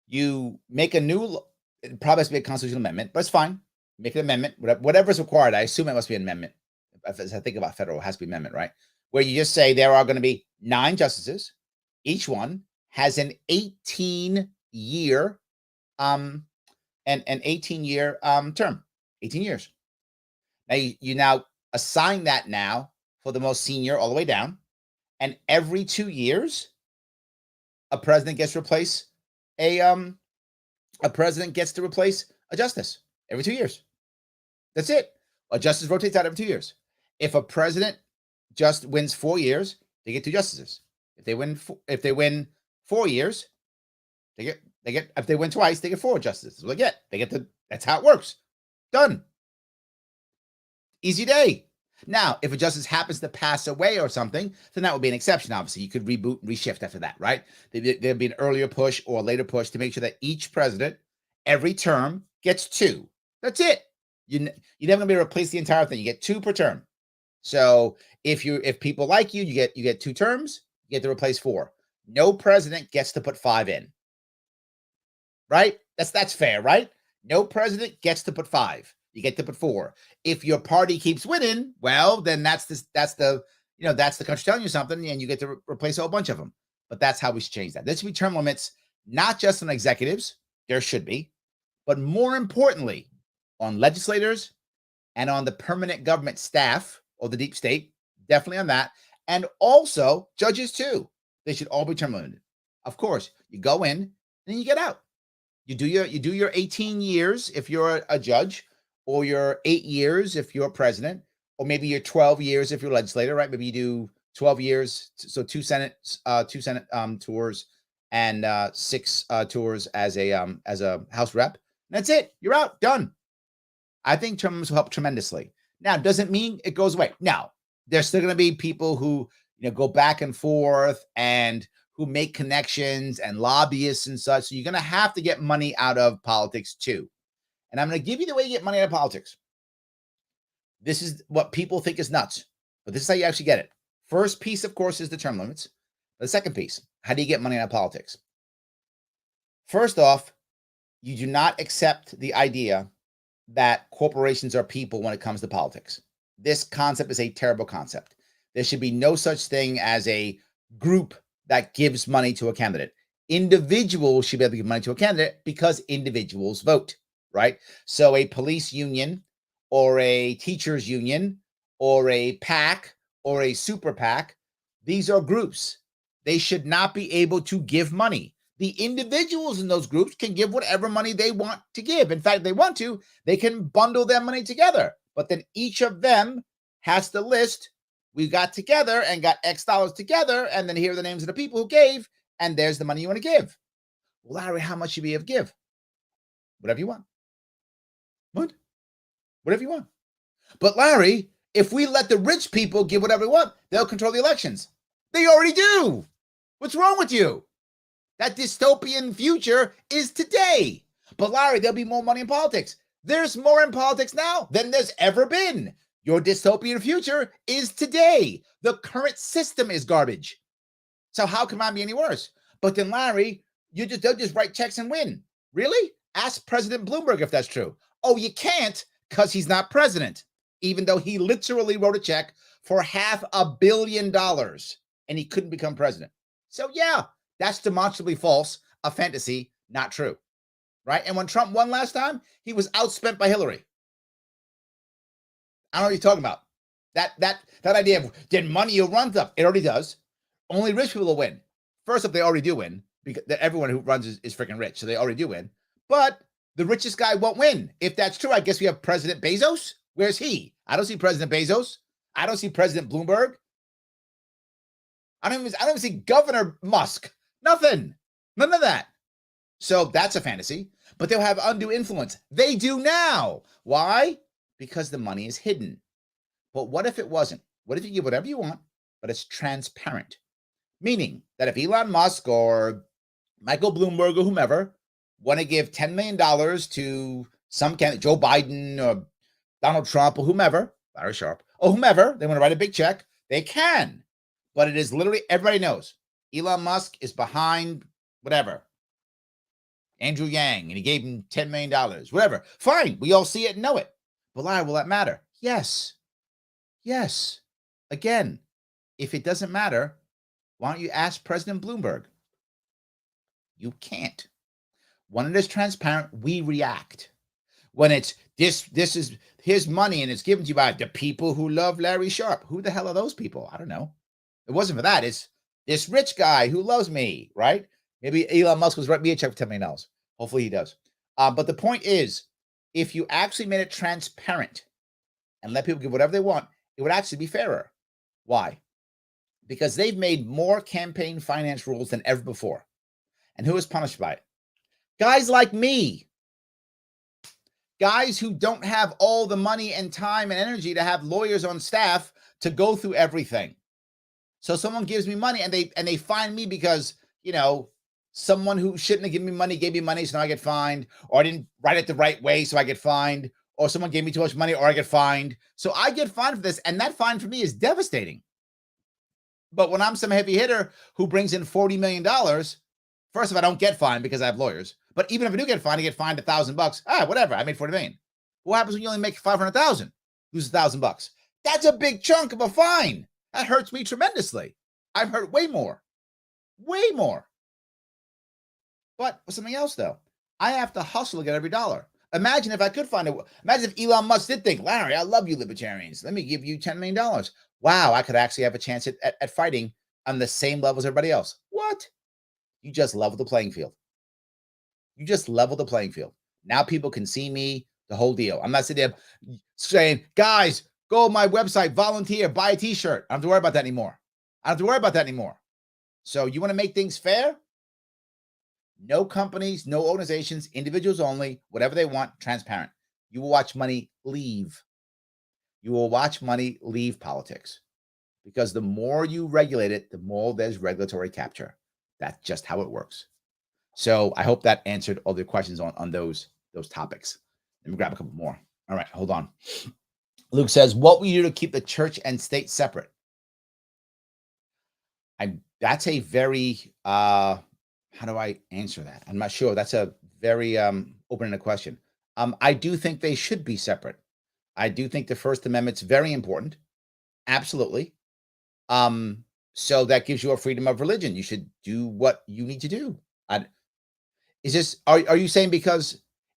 You make a new, it probably has to be a constitutional amendment, but it's fine. Make an amendment, whatever is required. I assume it must be an amendment. As I think about federal, it has to be amendment, right? Where you just say there are going to be 9 justices. Each one has an 18-year term, 18 years. Now you now assign that now for the most senior all the way down, and every 2 years, a president gets to replace a justice every 2 years. That's it. A justice rotates out every 2 years. If a president just wins 4 years, they get 2 justices. If they win 4 years, they get. If they win twice, they get 4 justices. Well, that's how it works. Done. Easy day. Now, if a justice happens to pass away or something, then that would be an exception. Obviously, you could reboot and reshift after that, right? There'd be an earlier push or a later push to make sure that each president, every term, gets 2. That's it. You're never gonna be able to replace the entire thing. You get 2 per term. So if people like you, you get 2 terms. You get to replace 4. No president gets to put 5 in. Right? That's fair, right? No president gets to put 5. You get to put 4. If your party keeps winning, well, then that's the country telling you something, and you get to replace a whole bunch of them. But that's how we should change that. There should be term limits, not just on executives. There should be, but more importantly, on legislators and on the permanent government staff or the deep state, definitely on that. And also judges too. They should all be term limited. Of course, you go in and then you get out. You do your 18 years if you're a judge, or your 8 years if you're president, or maybe your 12 years if you're a legislator, right? Maybe you do 12 years, so 2 Senate tours and 6 tours as a House rep. And that's it. You're out. Done. I think term limits will help tremendously. Now, doesn't mean it goes away. Now, there's still going to be people who go back and forth and who make connections and lobbyists and such. So you're going to have to get money out of politics too. And I'm going to give you the way you get money out of politics. This is what people think is nuts, but this is how you actually get it. First piece, of course, is the term limits. The second piece, how do you get money out of politics? First off, you do not accept the idea that corporations are people when it comes to politics. This concept is a terrible concept. There should be no such thing as a group that gives money to a candidate. Individuals should be able to give money to a candidate because individuals vote, right? So a police union or a teachers union or a PAC or a super PAC, these are groups. They should not be able to give money. The individuals in those groups can give whatever money they want to give. In fact, if they want to, they can bundle their money together. But then each of them has to list We got together and got X dollars together, and then here are the names of the people who gave, and there's the money you want to give. Well, Larry, how much should we have give? Whatever you want. What? Whatever you want. But Larry, if we let the rich people give whatever they want, they'll control the elections. They already do. What's wrong with you? That dystopian future is today. But Larry, there'll be more money in politics. There's more in politics now than there's ever been. Your dystopian future is today. The current system is garbage. So how can mine be any worse? But then, Larry, they'll just write checks and win. Really? Ask President Bloomberg if that's true. Oh, you can't because he's not president, even though he literally wrote a check for $500 million and he couldn't become president. So yeah, that's demonstrably false, a fantasy, not true, right? And when Trump won last time, he was outspent by Hillary. I don't know what you're talking about. That idea of did money run stuff? It already does. Only rich people will win. First up, they already do win because everyone who runs is freaking rich, so they already do win. But the richest guy won't win. If that's true, I guess we have President Bezos. Where's he? I don't see President Bezos. I don't see President Bloomberg. I don't even see Governor Musk. Nothing. None of that. So that's a fantasy. But they'll have undue influence. They do now. Why? Because the money is hidden. But what if it wasn't? What if you give whatever you want, but it's transparent? Meaning that if Elon Musk or Michael Bloomberg or whomever want to give $10 million to some candidate, Joe Biden or Donald Trump or whomever, Larry Sharpe, or whomever, they want to write a big check, they can. But it is literally, everybody knows, Elon Musk is behind whatever, Andrew Yang, and he gave him $10 million, whatever. Fine, we all see it and know it. But Larry, will that matter? Yes. Yes. Again, if it doesn't matter, why don't you ask President Bloomberg? You can't. When it is transparent, we react. When it's this is his money and it's given to you by the people who love Larry Sharpe. Who the hell are those people? I don't know. It wasn't for that. It's this rich guy who loves me, right? Maybe Elon Musk was writing me a check for $10 million. Hopefully he does. But the point is, if you actually made it transparent and let people give whatever they want, it would actually be fairer. Why? Because they've made more campaign finance rules than ever before. And who is punished by it? Guys like me. Guys who don't have all the money and time and energy to have lawyers on staff to go through everything. So someone gives me money and they fine me because, someone who shouldn't have given me money gave me money, so now I get fined, or I didn't write it the right way, so I get fined, or someone gave me too much money, or I get fined. So I get fined for this, and that fine for me is devastating. But when I'm some heavy hitter who brings in $40 million, first of all, I don't get fined because I have lawyers. But even if I do get fined, I get fined $1,000. Whatever. I made $40 million. What happens when you only make $500,000? Lose $1,000. That's a big chunk of a fine. That hurts me tremendously. I've hurt way more. Way more. But something else, though. I have to hustle to get every dollar. Imagine if I could find it. Imagine if Elon Musk did think, Larry, I love you libertarians. Let me give you $10 million. Wow, I could actually have a chance at fighting on the same level as everybody else. What? You just level the playing field. You just level the playing field. Now people can see me, the whole deal. I'm not sitting there saying, guys, go to my website, volunteer, buy a t-shirt. I don't have to worry about that anymore. So you want to make things fair? No companies, no organizations, individuals only, whatever they want, transparent. You will watch money leave. You will watch money leave politics. Because the more you regulate it, the more there's regulatory capture. That's just how it works. So I hope that answered all the questions on those topics. Let me grab a couple more. All right, hold on. Luke says, what will you do to keep the church and state separate? That's a very, how do I answer that? I'm not sure. That's a very open-ended question. I do think they should be separate. I do think the First Amendment's very important. Absolutely. So that gives you a freedom of religion. You should do what you need to do. Are you saying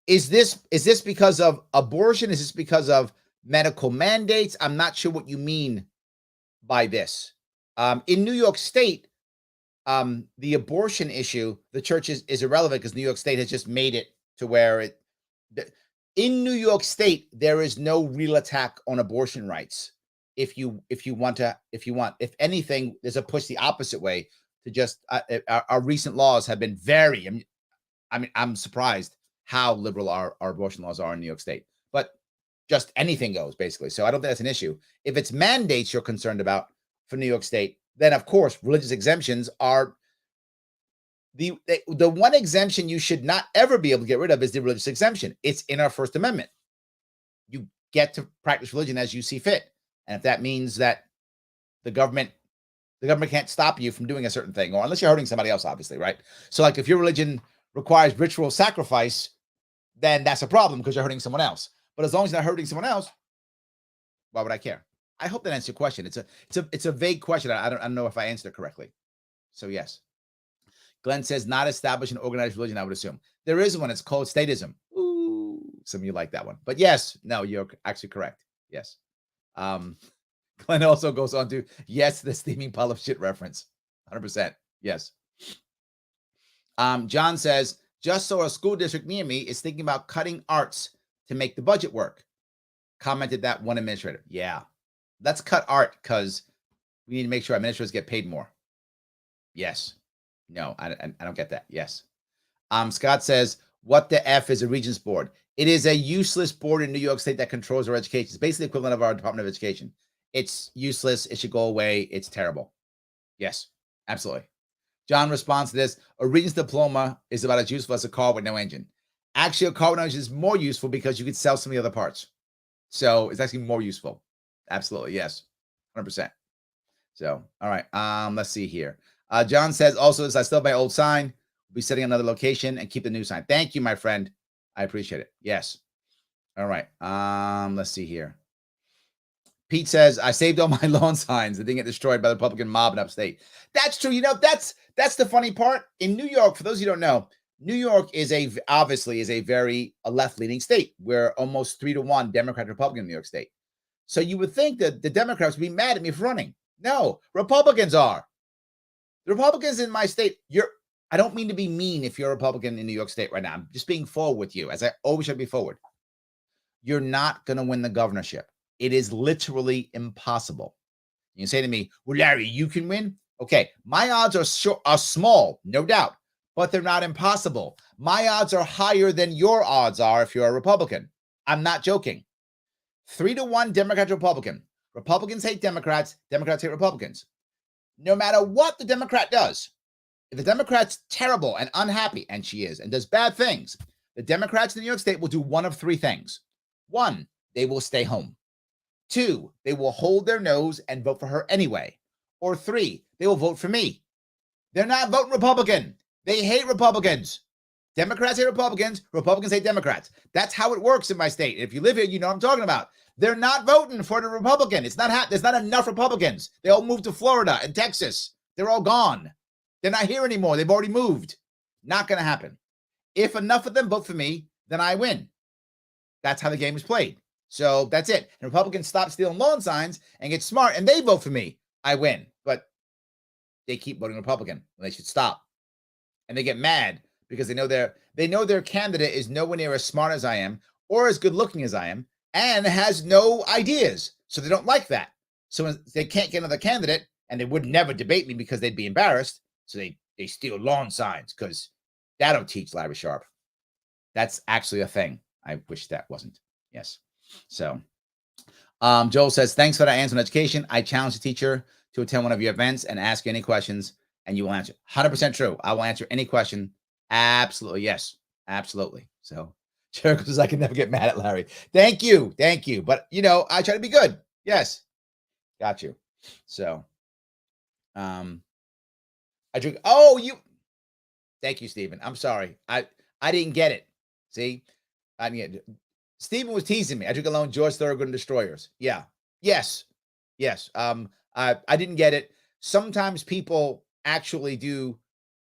is this because of abortion? Is this because of medical mandates? I'm not sure what you mean by this. In New York State, the abortion issue, the church is irrelevant because New York State has just made it to where in New York State, there is no real attack on abortion rights. if anything, there's a push the opposite way to just our recent laws have been very. I'm surprised how liberal our abortion laws are in New York State, but just anything goes basically. So I don't think that's an issue. If it's mandates you're concerned about for New York State, then of course religious exemptions are the one exemption you should not ever be able to get rid of is the religious exemption. It's in our First Amendment. You get to practice religion as you see fit, and if that means that the government can't stop you from doing a certain thing, or unless you're hurting somebody else, obviously, right? So, like if your religion requires ritual sacrifice, then that's a problem because you're hurting someone else. But as long as you're not hurting someone else, why would I care? I hope that answers your question. It's a vague question. I don't know if I answered it correctly. So yes. Glenn says not established an organized religion, I would assume. There is one. It's called statism. Ooh, some of you like that one. But yes, no, you're actually correct. Yes. Glenn also goes on to, yes, the steaming pile of shit reference. 100%. Yes. John says, just so a school district near me is thinking about cutting arts to make the budget work. Commented that one administrator. Yeah. Let's cut art because we need to make sure administrators get paid more. Yes. No, I don't get that. Yes. Scott says, what the F is a Regents Board? It is a useless board in New York State that controls our education. It's basically the equivalent of our Department of Education. It's useless. It should go away. It's terrible. Yes, absolutely. John responds to this. A Regents diploma is about as useful as a car with no engine. Actually, a car with no engine is more useful because you could sell some of the other parts. So it's actually more useful. Absolutely. Yes. 100%. So, all right. Let's see here. John says, also, as I still have my old sign, we'll be setting another location and keep the new sign. Thank you, my friend. I appreciate it. Yes. All right. Let's see here. Pete says, I saved all my lawn signs that didn't get destroyed by the Republican mob in upstate. That's true. You know, that's the funny part. In New York, for those of you who don't know, New York is obviously a very left-leaning state. We're almost 3-1 Democrat Republican in New York State. So you would think that the Democrats would be mad at me for running. No, Republicans are. The Republicans in my state, I don't mean to be mean if you're a Republican in New York State right now. I'm just being forward with you, as I always should be forward. You're not going to win the governorship. It is literally impossible. You can say to me, well, Larry, you can win? Okay, my odds are small, no doubt, but they're not impossible. My odds are higher than your odds are if you're a Republican. I'm not joking. 3-1 Democrat Republican. Republicans hate Democrats. Democrats hate Republicans. No matter what the Democrat does, if the Democrat's terrible and unhappy, and she is, and does bad things, the Democrats in New York State will do one of three things. 1, they will stay home. 2, they will hold their nose and vote for her anyway. Or 3, they will vote for me. They're not voting Republican. They hate Republicans. Democrats hate Republicans. Republicans hate Democrats. That's how it works in my state. If you live here, you know what I'm talking about. They're not voting for the Republican. There's not enough Republicans. They all moved to Florida and Texas. They're all gone. They're not here anymore. They've already moved. Not going to happen. If enough of them vote for me, then I win. That's how the game is played. So that's it. And Republicans stop stealing lawn signs and get smart, and they vote for me. I win. But they keep voting Republican when they should stop. And they get mad because they know their candidate is nowhere near as smart as I am or as good looking as I am and has no ideas. So they don't like that. So when they can't get another candidate, and they would never debate me because they'd be embarrassed. So they steal lawn signs because that'll teach Larry Sharpe. That's actually a thing. I wish that wasn't. Yes. So Joel says, thanks for that answer on education. I challenge the teacher to attend one of your events and ask you any questions, and you will answer. 100% true. I will answer any question. Absolutely. Yes. Absolutely. So Jericho says, I can never get mad at Larry. Thank you. Thank you. But, I try to be good. Yes. Got you. So, I drink. Thank you, Stephen. I'm sorry. I didn't get it. See, I didn't get it. Stephen was teasing me. I drink alone, George Thorogood and Destroyers. Yeah. Yes. Yes. I didn't get it. Sometimes people actually do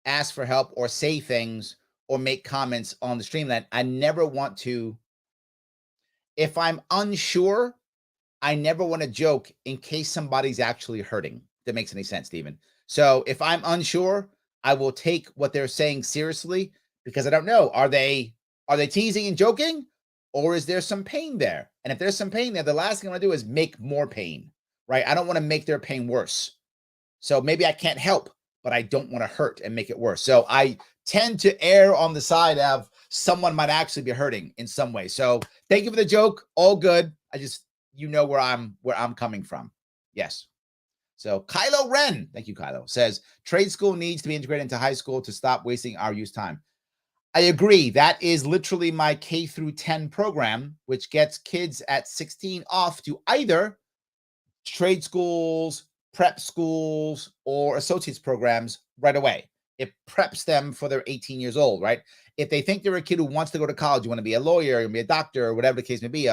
ask for help or say things or make comments on the streamline. I never want to. If I'm unsure, I never want to joke in case somebody's actually hurting. If that makes any sense, Stephen. So if I'm unsure, I will take what they're saying seriously because I don't know. Are they teasing and joking, or is there some pain there? And if there's some pain there, the last thing I want to do is make more pain. right? I don't want to make their pain worse. So maybe I can't help, but I don't want to hurt and make it worse. So I tend to err on the side of someone might actually be hurting in some way. So thank you for the joke. All good. I just, where I'm coming from. Yes. So Kylo Ren, thank you, Kylo, says trade school needs to be integrated into high school to stop wasting our youth time. I agree. That is literally my K through 10 program, which gets kids at 16 off to either trade schools, prep schools, or associates programs right away. It preps them for their 18 years old, right? If they think they're a kid who wants to go to college, you want to be a lawyer, you want to be a doctor, or whatever the case may be,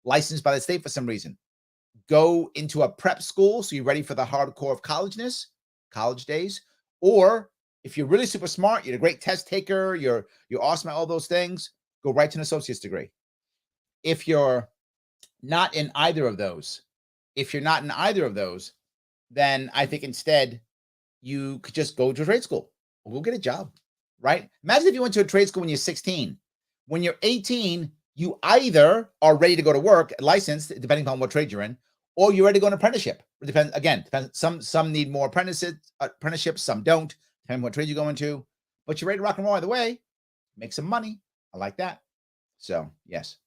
licensed by the state for some reason, go into a prep school so you're ready for the hardcore of college days. Or if you're really super smart, you're a great test taker, you're awesome at all those things, go right to an associate's degree. If you're not in either of those, then I think instead you could just go to a trade school or go get a job, right? Imagine if you went to a trade school when you're 16. When you're 18, you either are ready to go to work, licensed, depending on what trade you're in, or you're ready to go on apprenticeship. It depends. Some need more apprenticeships, some don't, depending on what trade you go into. But you're ready to rock and roll either way. Make some money. I like that. So, yes.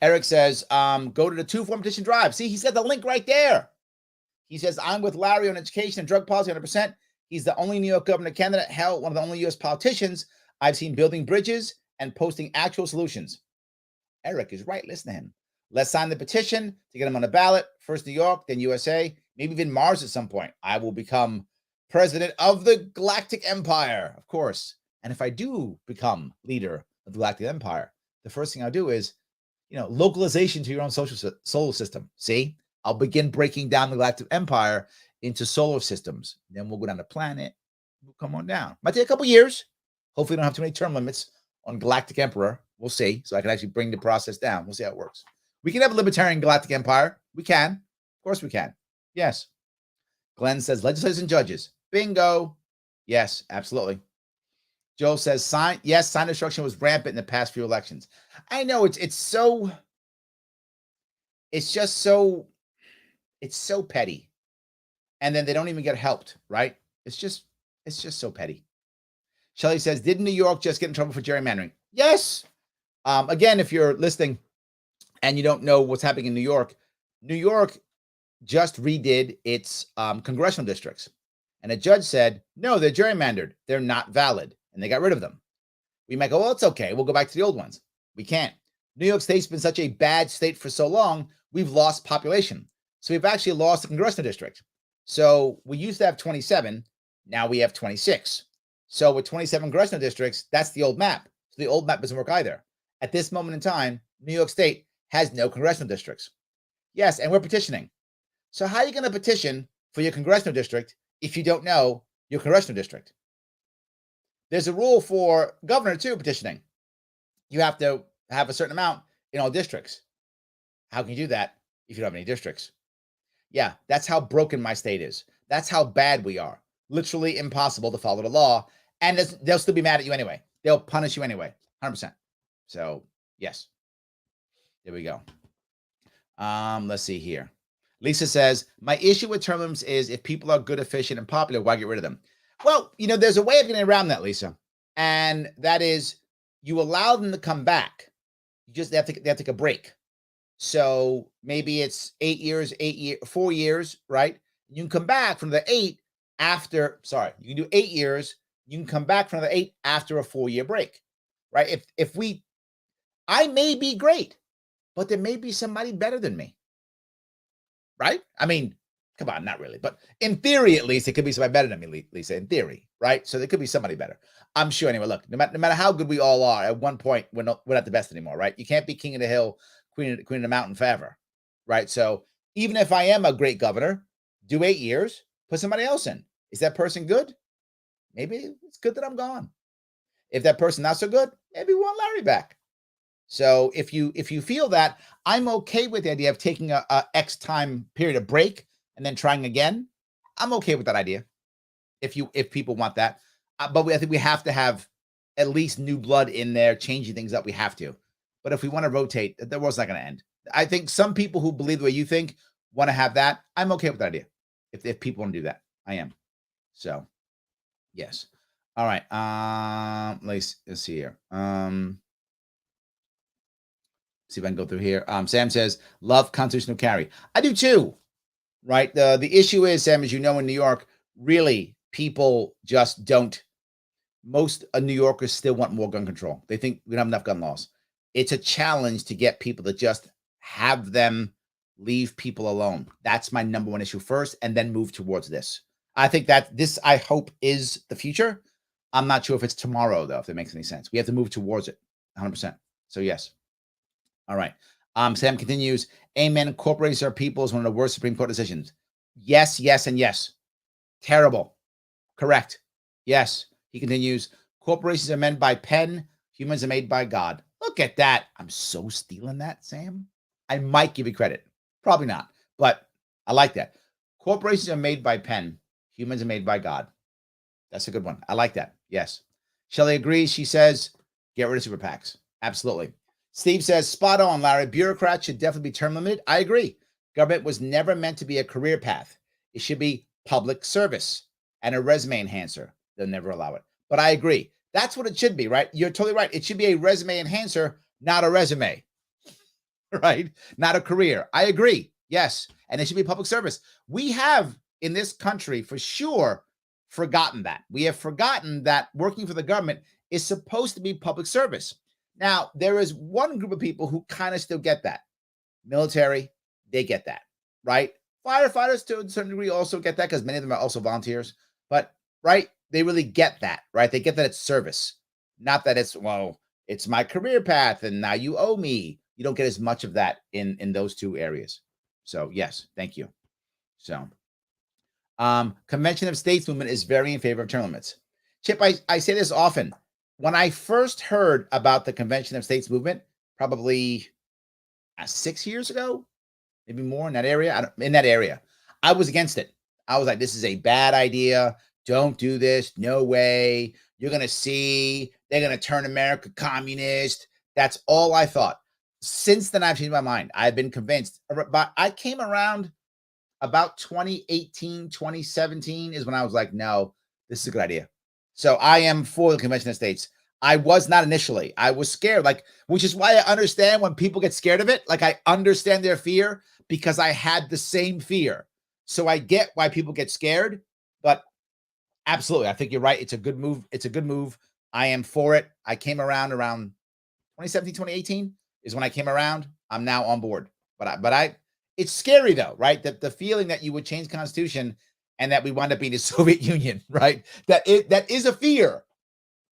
Eric says, go to the 2-form petition drive. See, he's got the link right there. He says, I'm with Larry on education and drug policy 100%. He's the only New York governor candidate, hell, one of the only U.S. politicians I've seen building bridges and posting actual solutions. Eric is right. Listen to him. Let's sign the petition to get him on the ballot. First New York, then USA, maybe even Mars at some point. I will become president of the Galactic Empire, of course. And if I do become leader of the Galactic Empire, the first thing I'll do is, localization to your own solar system. See, I'll begin breaking down the Galactic Empire into solar systems. Then we'll go down the planet. We'll come on down. Might take a couple years. Hopefully, don't have too many term limits on Galactic Emperor. We'll see. So I can actually bring the process down. We'll see how it works. We can have a libertarian Galactic Empire. We can. Of course we can. Yes. Glenn says legislators and judges. Bingo. Yes, absolutely. Joe says sign destruction was rampant in the past few elections. I know it's so petty. And then they don't even get helped, right? It's just so petty. Shelley says, did New York just get in trouble for gerrymandering? Yes. Again, if you're listening and you don't know what's happening in New York just redid its congressional districts. And a judge said, no, they're gerrymandered. They're not valid. And they got rid of them. We might go, well, it's okay. We'll go back to the old ones. We can't. New York State's been such a bad state for so long, we've lost population. So we've actually lost a congressional district. So we used to have 27. Now we have 26. So with 27 congressional districts, that's the old map. So the old map doesn't work either. At this moment in time, New York State has no congressional districts. Yes, and we're petitioning. So how are you going to petition for your congressional district if you don't know your congressional district? There's a rule for governor, too, petitioning. You have to have a certain amount in all districts. How can you do that if you don't have any districts? Yeah, that's how broken my state is. That's how bad we are. Literally impossible to follow the law. And they'll still be mad at you anyway. They'll punish you anyway. 100%. So, yes. There we go. Let's see here. Lisa says, my issue with term limits is if people are good, efficient, and popular, why get rid of them? Well, there's a way of getting around that, Lisa. And that is you allow them to come back. They have to take a break. So maybe it's 4 years, right? You can come back from the 8 after, you can do 8 years. You can come back from the 8 after a 4-year break, right? I may be great, but there may be somebody better than me, right? I mean, come on, not really, but in theory, at least, it could be somebody better than me, Lisa, in theory, right? So there could be somebody better. I'm sure anyway, look, no matter how good we all are, at one point, we're not the best anymore, right? You can't be king of the hill, queen of the mountain forever, right? So even if I am a great governor, do 8 years, put somebody else in. Is that person good? Maybe it's good that I'm gone. If that person not so good, maybe we want Larry back. So if you feel that, I'm okay with the idea of taking a X time period of break and then trying again. I'm okay with that idea. If people want that, but I think we have to have at least new blood in there, changing things up. We have to. But if we want to rotate, the world's not going to end. I think some people who believe the way you think want to have that, I'm okay with that idea. If people want to do that, I am. So, yes. All right. Let's see here. See if I can go through here. Sam says, love constitutional carry. I do too. Right. The issue is, Sam, as you know, in New York, really people just don't. Most New Yorkers still want more gun control. They think we don't have enough gun laws. It's a challenge to get people to just have them leave people alone. That's my number one issue first, and then move towards this. I think that this, I hope, is the future. I'm not sure if it's tomorrow, though, if that makes any sense. We have to move towards it 100%. So, yes. All right. Sam continues, amen. Corporations are people is one of the worst Supreme Court decisions. Yes, yes, and yes. Terrible. Correct. Yes. He continues, corporations are made by pen, humans are made by God. Look at that. I'm so stealing that, Sam. I might give you credit. Probably not, but I like that. Corporations are made by pen, humans are made by God. That's a good one. I like that. Yes. Shelley agrees. She says, get rid of super PACs. Absolutely. Steve says, spot on, Larry. Bureaucrats should definitely be term limited. I agree. Government was never meant to be a career path. It should be public service and a resume enhancer. They'll never allow it. But I agree. That's what it should be, right? You're totally right. It should be a resume enhancer, not a resume, right? Not a career. I agree. Yes. And it should be public service. We have in this country for sure forgotten that. We have forgotten that working for the government is supposed to be public service. Now, there is one group of people who kind of still get that. Military, they get that, right? Firefighters to a certain degree also get that because many of them are also volunteers. But, right, they really get that, right? They get that it's service, not that it's, well, it's my career path and now you owe me. You don't get as much of that in those two areas. So, yes, thank you. So, Convention of States movement is very in favor of term limits. Chip, I say this often. When I first heard about the Convention of States movement, probably 6 years ago, maybe more in that area, I was against it. I was like, this is a bad idea. Don't do this. No way. You're going to see. They're going to turn America communist. That's all I thought. Since then, I've changed my mind. I've been convinced. But I came around about 2018, 2017 is when I was like, no, this is a good idea. So I am for the Convention of States. I was not initially. I was scared, which is why I understand when people get scared of it. Like, I understand their fear because I had the same fear. So I get why people get scared, but absolutely, I think you're right. It's a good move. It's a good move. I am for it. I came around 2017, 2018 is when I came around. I'm now on board. But it's scary though, right? That the feeling that you would change the Constitution and that we wind up being the Soviet Union, right? That is a fear.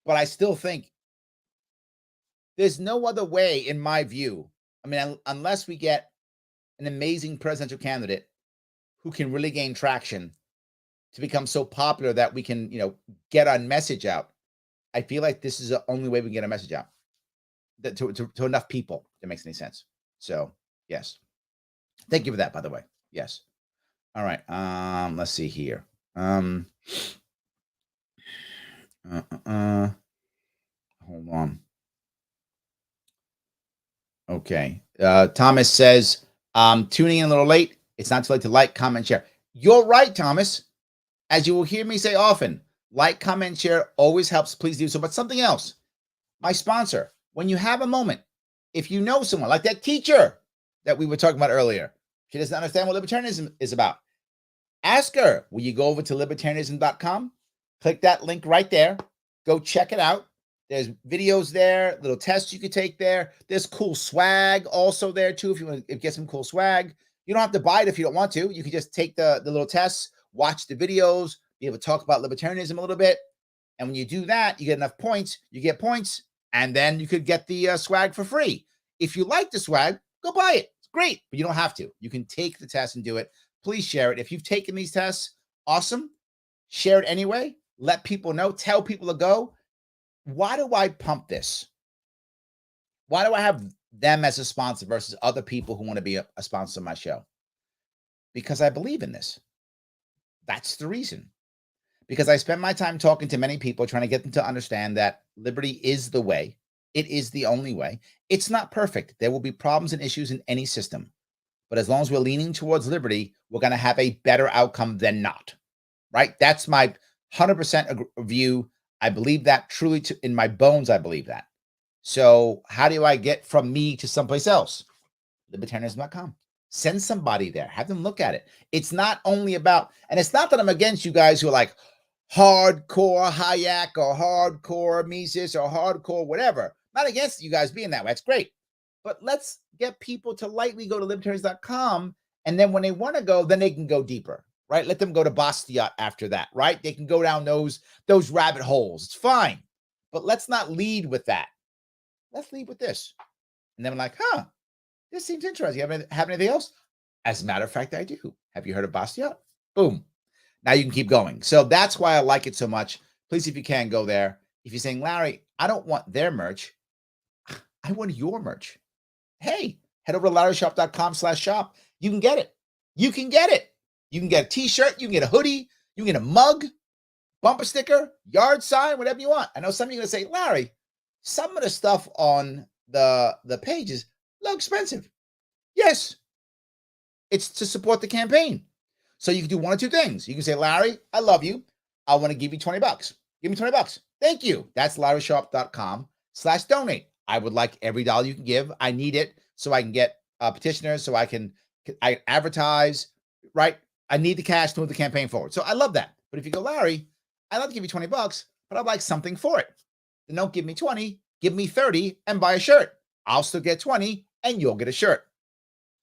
But I still think there's no other way, in my view. I mean, unless we get an amazing presidential candidate who can really gain traction to become so popular that we can, get our message out. I feel like this is the only way we can get a message out to enough people that makes any sense. So, yes. Thank you for that, by the way. Yes. All right. Let's see here. Hold on. Okay. Thomas says, tuning in a little late. It's not too late to like, comment, share. You're right, Thomas. As you will hear me say often, like, comment, share always helps. Please do so. But something else, my sponsor, when you have a moment, if you know someone like that teacher that we were talking about earlier, she doesn't understand what libertarianism is about. Ask her, will you go over to libertarianism.com? Click that link right there. Go check it out. There's videos there, little tests you could take there. There's cool swag also there too if you want to get some cool swag. You don't have to buy it if you don't want to. You can just take the little tests, watch the videos, be able to talk about libertarianism a little bit. And when you do that, you get enough points. You get points, and then you could get the swag for free. If you like the swag, go buy it. It's great, but you don't have to. You can take the test and do it. Please share it. If you've taken these tests, awesome. Share it anyway. Let people know. Tell people to go. Why do I pump this? Why do I have them as a sponsor versus other people who want to be a sponsor of my show? Because I believe in this. That's the reason. Because I spend my time talking to many people, trying to get them to understand that liberty is the way. It is the only way. It's not perfect. There will be problems and issues in any system. But as long as we're leaning towards liberty, we're going to have a better outcome than not, right? That's my 100% view. I believe that truly in my bones. I believe that. So how do I get from me to someplace else? Libertarianism.com. Send somebody there. Have them look at it. It's not only about, and it's not that I'm against you guys who are like hardcore Hayek or hardcore Mises or hardcore whatever. Not against you guys being that way. That's great. But let's get people to lightly go to libertarians.com. And then when they want to go, then they can go deeper, right? Let them go to Bastiat after that, right? They can go down those rabbit holes. It's fine. But let's not lead with that. Let's lead with this. And then I'm like, this seems interesting. Have anything else? As a matter of fact, I do. Have you heard of Bastiat? Boom. Now you can keep going. So that's why I like it so much. Please, if you can, go there. If you're saying, Larry, I don't want their merch. I want your merch. Hey, head over to larrysharpe.com/shop. You can get it. You can get it. You can get a t-shirt. You can get a hoodie. You can get a mug, bumper sticker, yard sign, whatever you want. I know some of you are going to say, Larry, some of the stuff on the pages look expensive. Yes. It's to support the campaign. So you can do one or two things. You can say, Larry, I love you. I want to give you $20. Give me $20. Thank you. That's larrysharpe.com/donate. I would like every dollar you can give. I need it so I can get petitioners, so I advertise, right? I need the cash to move the campaign forward. So I love that. But if you go, Larry, I'd love to give you $20, but I'd like something for it. Then don't give me 20, give me 30 and buy a shirt. I'll still get 20 and you'll get a shirt.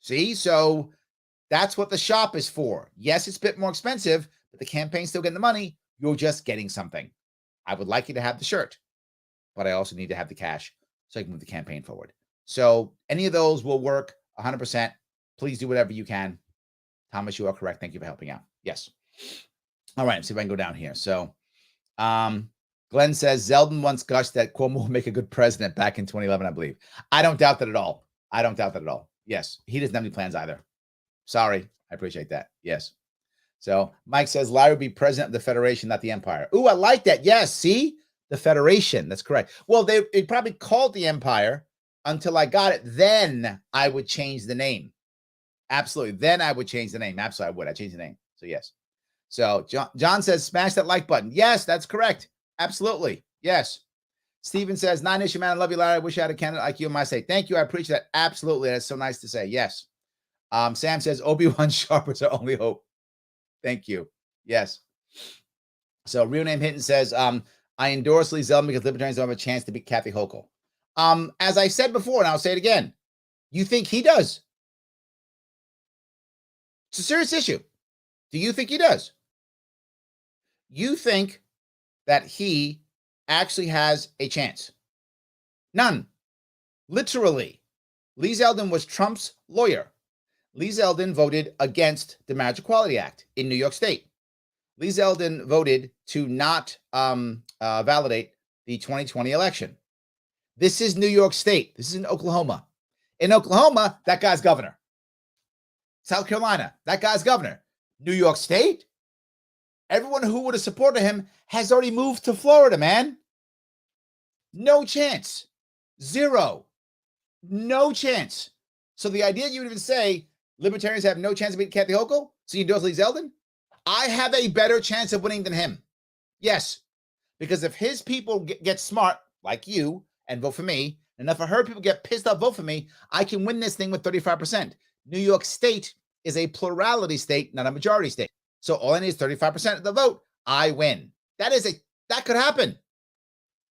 See? So that's what the shop is for. Yes, it's a bit more expensive, but the campaign's still getting the money. You're just getting something. I would like you to have the shirt, but I also need to have the cash so I can move the campaign forward. So any of those will work 100%. Please do whatever you can. Thomas, you are correct. Thank you for helping out. Yes. All right. Let's see if I can go down here. So Glenn says, Zeldin once gushed that Cuomo will make a good president back in 2011, I believe. I don't doubt that at all. I don't doubt that at all. Yes. He doesn't have any plans either. Sorry. I appreciate that. Yes. So Mike says, Larry will be president of the Federation, not the Empire. Ooh, I like that. Yes. See? The Federation. That's correct. Well, they probably called the Empire until I got it. Then I would change the name. Absolutely. Then I would change the name. Absolutely, I would. I change the name. So, yes. So, John says, smash that like button. Yes, that's correct. Absolutely. Yes. Stephen says, 9-issue man, I love you, Larry. I wish I had a candidate like you in my state. Thank you. I appreciate that. Absolutely. That's so nice to say. Yes. Sam says, Obi-Wan Sharpe is our only hope. Thank you. Yes. So, real name Hinton says, I endorse Lee Zeldin because libertarians don't have a chance to beat Kathy Hochul. As I said before, and I'll say it again, you think he does? It's a serious issue. Do you think he does? You think that he actually has a chance? None. Literally. Lee Zeldin was Trump's lawyer. Lee Zeldin voted against the Marriage Equality Act in New York State. Lee Zeldin voted to not validate the 2020 election. This is New York State. This is in Oklahoma. In Oklahoma, that guy's governor. South Carolina, that guy's governor. New York State, everyone who would have supported him has already moved to Florida, man. No chance. Zero. No chance. So the idea you would even say libertarians have no chance of beating Kathy Hochul, so you endorse Lee Zeldin? I have a better chance of winning than him. Yes. Because if his people get smart, like you, and vote for me, and if I heard people get pissed off, vote for me, I can win this thing with 35%. New York State is a plurality state, not a majority state. So all I need is 35% of the vote. I win. That could happen.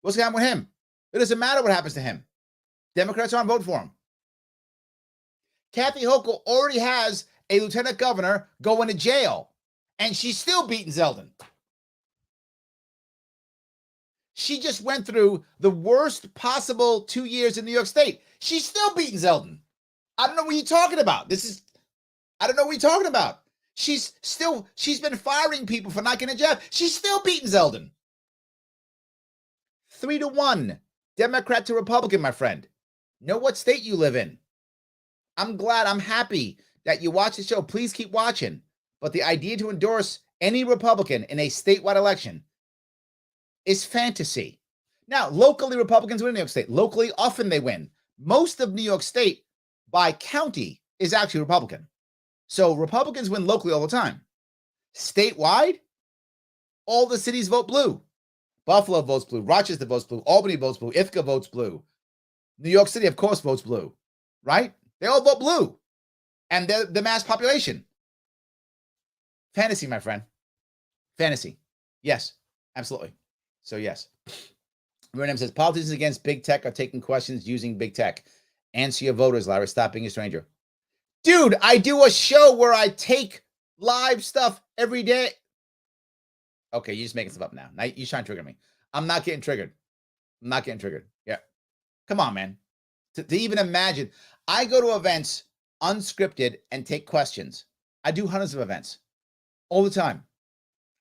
What's going to happen with him? It doesn't matter what happens to him. Democrats aren't voting for him. Kathy Hochul already has a lieutenant governor going to jail, and she's still beating Zeldin. She just went through the worst possible 2 years in New York State. She's still beating Zeldin. I don't know what you're talking about. I don't know what you're talking about. She's been firing people for not getting a job. She's still beating Zeldin. 3-1, Democrat to Republican, my friend. Know what state you live in. I'm happy that you watch the show. Please keep watching. But the idea to endorse any Republican in a statewide election is fantasy. Now, locally, Republicans win in New York State. Locally, often they win. Most of New York State, by county, is actually Republican. So Republicans win locally all the time. Statewide, all the cities vote blue. Buffalo votes blue. Rochester votes blue. Albany votes blue. Ithaca votes blue. New York City, of course, votes blue, right? They all vote blue. And they're the mass population. Fantasy, my friend. Fantasy. Yes, absolutely. So, yes. Renam says, politicians against big tech are taking questions using big tech. Answer your voters, Larry. Stop being a stranger. Dude, I do a show where I take live stuff every day. Okay, you're just making stuff up now. Now you're trying to trigger me. I'm not getting triggered. I'm not getting triggered. Yeah. Come on, man. To even imagine, I go to events unscripted and take questions. I do hundreds of events all the time.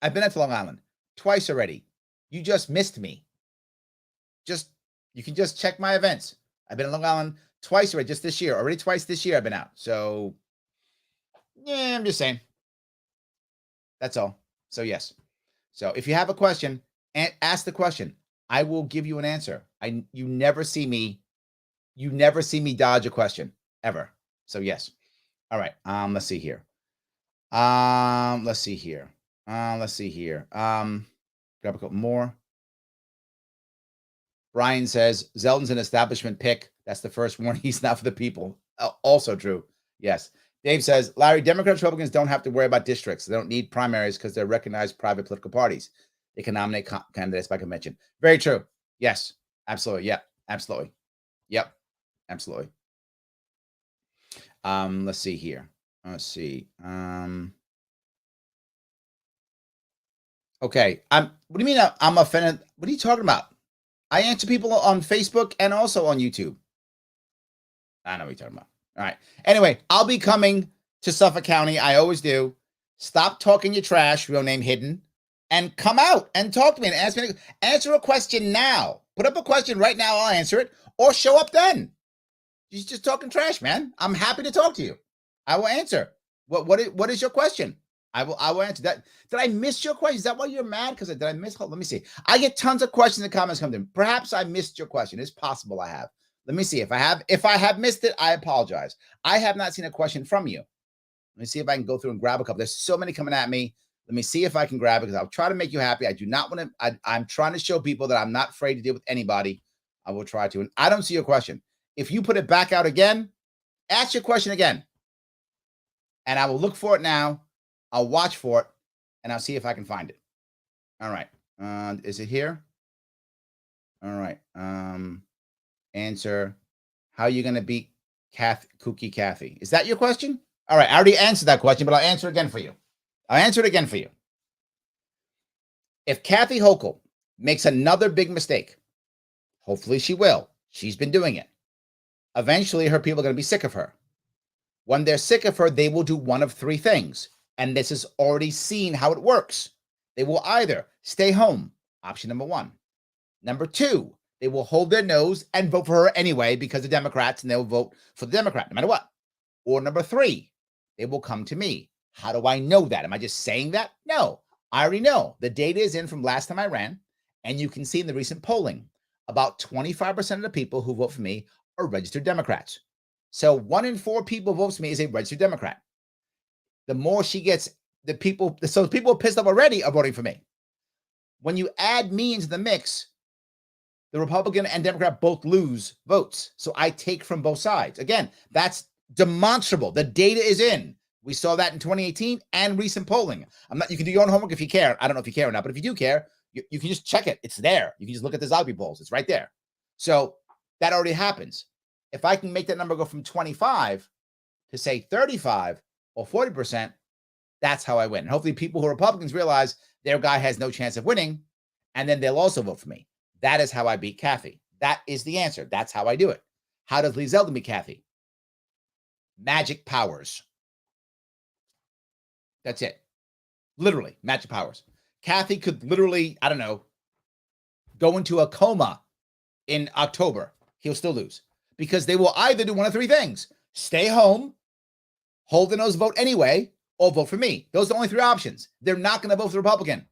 I've been at Long Island twice already. You just missed me. You can just check my events. I've been in Long Island twice already, just this year. Already twice this year I've been out. So, yeah, I'm just saying. That's all. So, yes. So, if you have a question, ask the question. I will give you an answer. You never see me dodge a question ever. So, yes. All right. Let's see here. Let's see here. Grab a couple more. Brian says Zeldin's an establishment pick. That's the first one. He's not for the people. Also true. Yes. Dave says, Larry, Democrats, Republicans don't have to worry about districts. They don't need primaries because they're recognized private political parties. They can nominate candidates by convention. Very true. Yes. Absolutely. Yep. Absolutely. Yep. Absolutely. Let's see here. Let's see. Okay. What do you mean I'm offended? What are you talking about? I answer people on Facebook and also on YouTube. I know what you're talking about. All right. Anyway, I'll be coming to Suffolk County. I always do. Stop talking your trash, real name hidden, and come out and talk to me and answer a question now. Put up a question right now. I'll answer it, or show up then. You're just talking trash, man. I'm happy to talk to you. I will answer. What is your question? I will answer that. Did I miss your question? Is that why you're mad? Because did I miss? Let me see. I get tons of questions and comments come in. Perhaps I missed your question. It's possible I have. Let me see. If I have missed it, I apologize. I have not seen a question from you. Let me see if I can go through and grab a couple. There's so many coming at me. Let me see if I can grab it, because I'll try to make you happy. I do not want to. I'm trying to show people that I'm not afraid to deal with anybody. I will try to. And I don't see your question. If you put it back out again, ask your question again. And I will look for it now. I'll watch for it, and I'll see if I can find it. All right. Is it here? All right. Answer. How are you going to beat Kooky Kathy? Is that your question? All right. I already answered that question, but I'll answer it again for you. If Kathy Hochul makes another big mistake, hopefully she will. She's been doing it. Eventually, her people are going to be sick of her. When they're sick of her, they will do one of three things. And this is already seen how it works. They will either stay home, option number one. Number two, they will hold their nose and vote for her anyway because they're Democrats, and they will vote for the Democrat no matter what. Or number three, they will come to me. How do I know that? Am I just saying that? No, I already know. The data is in from last time I ran, and you can see in the recent polling, about 25% of the people who vote for me are registered Democrats. So 1 in 4 people who vote for me is a registered Democrat. The more she gets, the people pissed off already are voting for me. When you add me into the mix, the Republican and Democrat both lose votes. So I take from both sides. Again, that's demonstrable. The data is in. We saw that in 2018 and recent polling. You can do your own homework if you care. I don't know if you care or not, but if you do care, you can just check it. It's there. You can just look at the Zogby polls. It's right there. So that already happens. If I can make that number go from 25 to say 35 or 40%, that's how I win. And hopefully people who are Republicans realize their guy has no chance of winning, and then they'll also vote for me. That is how I beat Kathy. That is the answer. That's how I do it. How does Lee Zeldin beat Kathy? Magic powers. That's it. Literally, magic powers. Kathy could literally, I don't know, go into a coma in October. He'll still lose. Because they will either do one of three things. Stay home, hold the nose vote anyway, or vote for me. Those are the only three options. They're not going to vote for the Republican.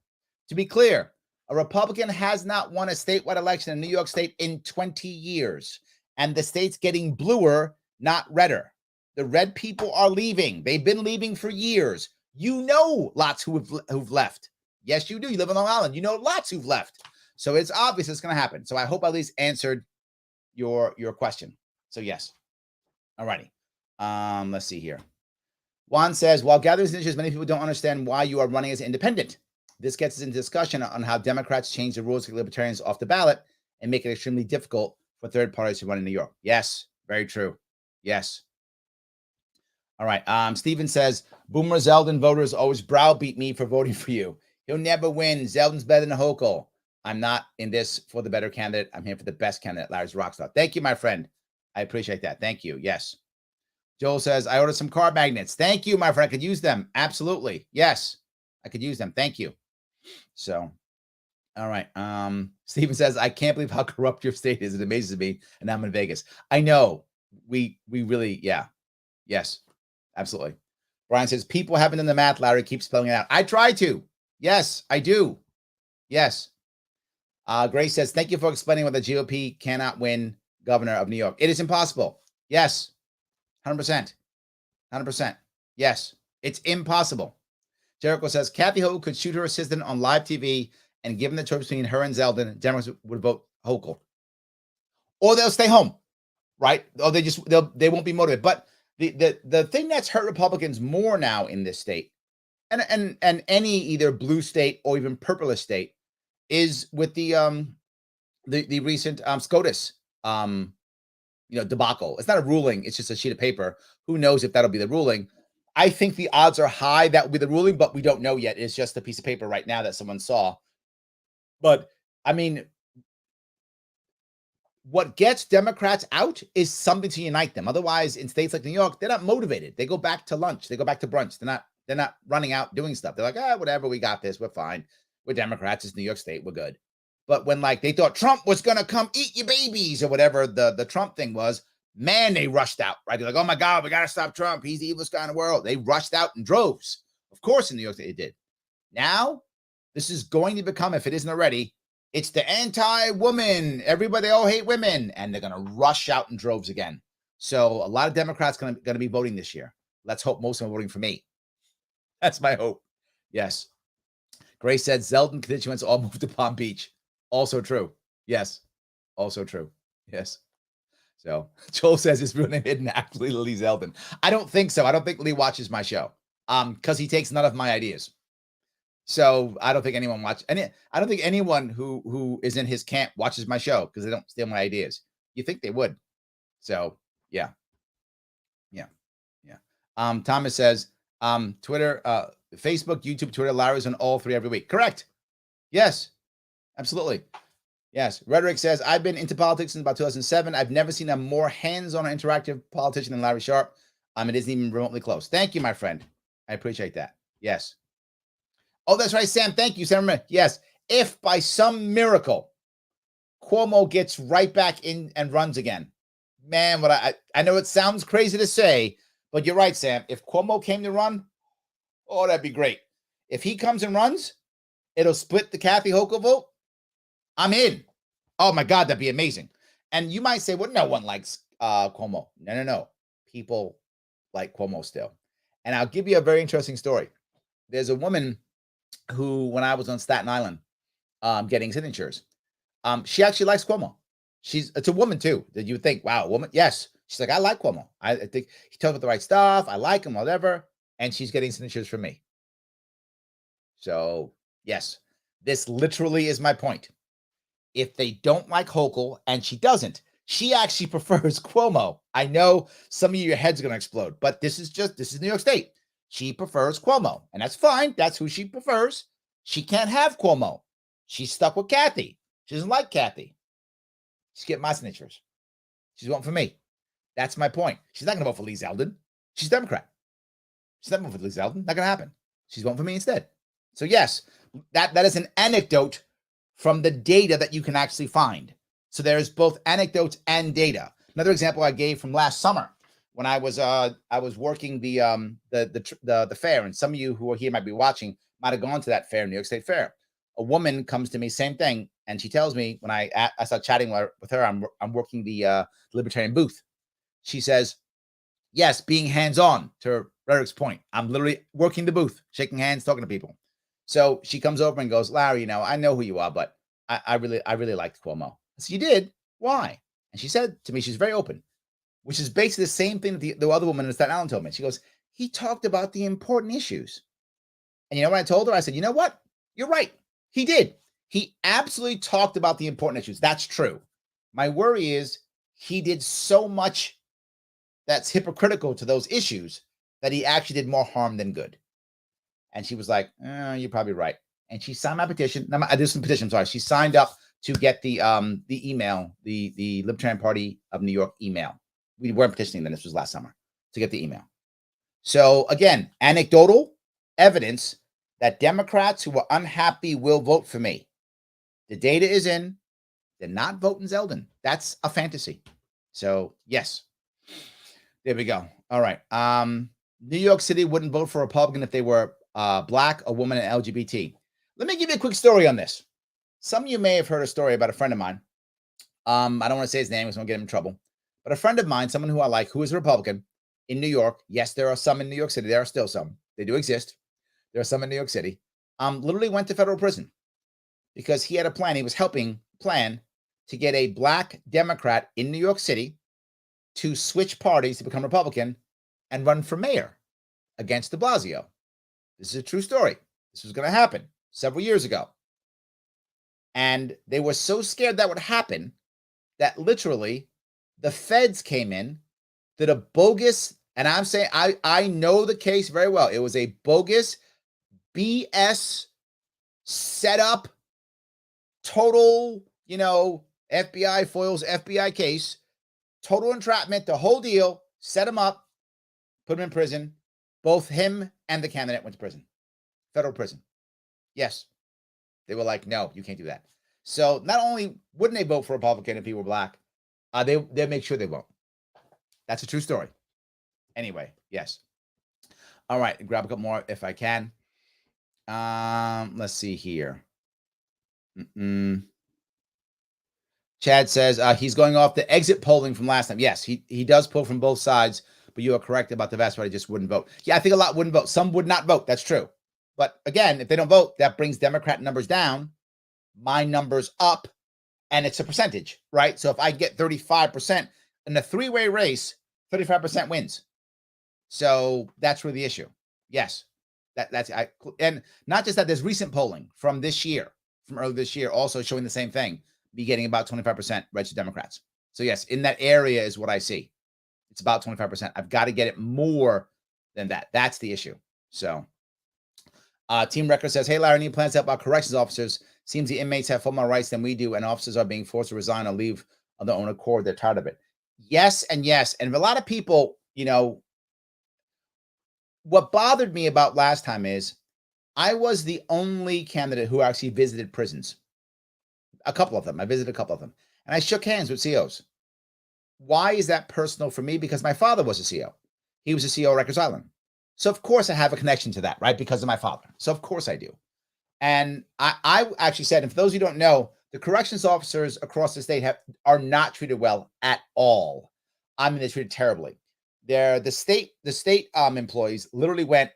To be clear, a Republican has not won a statewide election in New York State in 20 years. And the state's getting bluer, not redder. The red people are leaving. They've been leaving for years. You know lots who've left. Yes, you do. You live on Long Island. You know lots who've left. So it's obvious it's going to happen. So I hope I at least answered your question. So yes. All righty. Let's see here. Juan says, while gathering signatures, many people don't understand why you are running as independent. This gets us into discussion on how Democrats change the rules to get libertarians off the ballot and make it extremely difficult for third parties to run in New York. Yes, very true. Yes. All right. Steven says, Boomer Zeldin voters always browbeat me for voting for you. He'll never win. Zeldin's better than Hochul. I'm not in this for the better candidate. I'm here for the best candidate, Larry's Rockstar. Thank you, my friend. I appreciate that. Thank you. Yes. Joel says, I ordered some car magnets. Thank you, my friend. I could use them. Absolutely. Yes, I could use them. Thank you. So, all right. Steven says, I can't believe how corrupt your state is. It amazes me. And I'm in Vegas. I know. We really, yeah. Yes, absolutely. Brian says, people haven't done the math. Larry keeps spelling it out. I try to. Yes, I do. Yes. Grace says, thank you for explaining why the GOP cannot win governor of New York. It is impossible. Yes. 100%. 100%. Yes. It's impossible. Jericho says, Kathy Hochul could shoot her assistant on live TV, and given the choice between her and Zeldin, Democrats would vote Hochul. Or they'll stay home, right? Or they won't be motivated. But the thing that's hurt Republicans more now in this state, and any either blue state or even purplish state, is with the recent SCOTUS debacle. It's not a ruling. It's just a sheet of paper. Who knows if that'll be the ruling? I think the odds are high that will be the ruling, but we don't know yet. It's just a piece of paper right now that someone saw. But I mean, what gets Democrats out is something to unite them. Otherwise, in states like New York, they're not motivated. They go back to lunch. They go back to brunch. They're not running out doing stuff. They're like, whatever, we got this. We're fine. We're Democrats. It's New York State. We're good. But when they thought Trump was going to come eat your babies or whatever the Trump thing was, man, they rushed out, right? They're like, oh my God, we got to stop Trump. He's the evilest guy in the world. They rushed out in droves. Of course, in New York State, they did. Now, this is going to become, if it isn't already, it's the anti-woman. Everybody all hate women. And they're going to rush out in droves again. So a lot of Democrats going to be voting this year. Let's hope most of them are voting for me. That's my hope. Yes. Grace said Zeldin constituents all moved to Palm Beach. Also true. Yes. Also true. Yes. So Joel says his real name hidden actually Lee Zeldin. I don't think so. I don't think Lee watches my show. Because he takes none of my ideas. So I don't think anyone I don't think anyone who is in his camp watches my show because they don't steal my ideas. You think they would. So yeah. Yeah. Yeah. Thomas says, Twitter, Facebook, YouTube, Twitter, Larry's on all three every week. Correct. Yes. Absolutely. Yes. Rhetoric says, I've been into politics since about 2007. I've never seen a more hands-on or interactive politician than Larry Sharpe. It isn't even remotely close. Thank you, my friend. I appreciate that. Yes. Oh, that's right, Sam. Thank you, Sam. Yes. If by some miracle Cuomo gets right back in and runs again, man, I know it sounds crazy to say, but you're right, Sam. If Cuomo came to run, oh, that'd be great. If he comes and runs, it'll split the Kathy Hochul vote. I'm in. Oh my God, that'd be amazing. And you might say, well, no one likes Cuomo. No. People like Cuomo still. And I'll give you a very interesting story. There's a woman who, when I was on Staten Island getting signatures, she actually likes Cuomo. It's a woman too. That you would think, wow, woman. Yes. She's like, I like Cuomo. I think he tells me the right stuff. I like him, whatever. And she's getting signatures from me. So yes, this literally is my point. If they don't like Hochul, and she doesn't, she actually prefers Cuomo. I know some of your heads are going to explode, but this is New York State. She prefers Cuomo, and that's fine. That's who she prefers. She can't have Cuomo. She's stuck with Kathy. She doesn't like Kathy. She's getting my signatures. She's voting for me. That's my point. She's not going to vote for Lee Zeldin. She's a Democrat. She's not voting for Lee Zeldin. Not going to happen. She's voting for me instead. So yes, that is an anecdote from the data that you can actually find. So there's both anecdotes and data. Another example I gave from last summer when I was working the fair, and some of you who are here might be watching might have gone to that fair, New York State Fair. A woman comes to me, same thing, and she tells me when I start chatting with her, I'm working the libertarian booth. She says, Yes, being hands-on, to Rederick's point. I'm literally working the booth, shaking hands, talking to people. So she comes over and goes, Larry, I know who you are, but I really liked Cuomo. I said, you did? Why? And she said to me, she's very open, which is basically the same thing that the other woman in Staten Island told me. She goes, he talked about the important issues. And you know what I told her? I said, you know what? You're right. He did. He absolutely talked about the important issues. That's true. My worry is he did so much that's hypocritical to those issues that he actually did more harm than good. And she was like, you're probably right. And she signed my petition. No, I did some petition. I'm sorry. She signed up to get the email, the Libertarian Party of New York email. We weren't petitioning then. This was last summer to get the email. So again, anecdotal evidence that Democrats who are unhappy will vote for me. The data is in. They're not voting Zeldin. That's a fantasy. So yes, there we go. All right. New York City wouldn't vote for a Republican if they were Black, a woman, and LGBT. Let me give you a quick story on this. Some of you may have heard a story about a friend of mine. I don't want to say his name because I'm going to get him in trouble. But a friend of mine, someone who I like, who is a Republican in New York. Yes, there are some in New York City. There are still some. They do exist. There are some in New York City. Literally went to federal prison because he had a plan. He was helping plan to get a Black Democrat in New York City to switch parties to become Republican and run for mayor against de Blasio. This is a true story. This was going to happen several years ago. And they were so scared that would happen that literally the feds came in, did a bogus, and I'm saying I know the case very well. It was a bogus BS setup, total, FBI foils FBI case, total entrapment, the whole deal, set him up, put him in prison. Both him and the candidate went to prison, federal prison. Yes. They were like, no, you can't do that. So not only wouldn't they vote for Republican if he were Black, they make sure they won't. That's a true story. Anyway, yes. All right, grab a couple more if I can. Let's see here. Chad says he's going off the exit polling from last time. Yes, he does pull from both sides, but you are correct about the vast majority just wouldn't vote. Yeah, I think a lot wouldn't vote. Some would not vote. That's true. But again, if they don't vote, that brings Democrat numbers down, my numbers up, and it's a percentage, right? So if I get 35% in a three-way race, 35% wins. So that's really the issue. Yes, and not just that. There's recent polling from this year, from early this year, also showing the same thing. Be getting about 25% registered Democrats. So yes, in that area is what I see. It's about 25%. I've got to get it more than that. That's the issue. So Team Record says, hey, Larry, any plans to help our corrections officers? Seems the inmates have far more rights than we do, and officers are being forced to resign or leave on their own accord. They're tired of it. Yes and yes. And a lot of people, what bothered me about last time is I was the only candidate who actually visited prisons. A couple of them. I visited a couple of them. And I shook hands with COs. Why is that personal for me? Because my father was a CO. He was a CO at Rikers Island. So, of course, I have a connection to that, right? Because of my father. So, of course, I do. And I actually said, and for those who don't know, the corrections officers across the state are not treated well at all. I mean, they're treated terribly. The state employees literally went,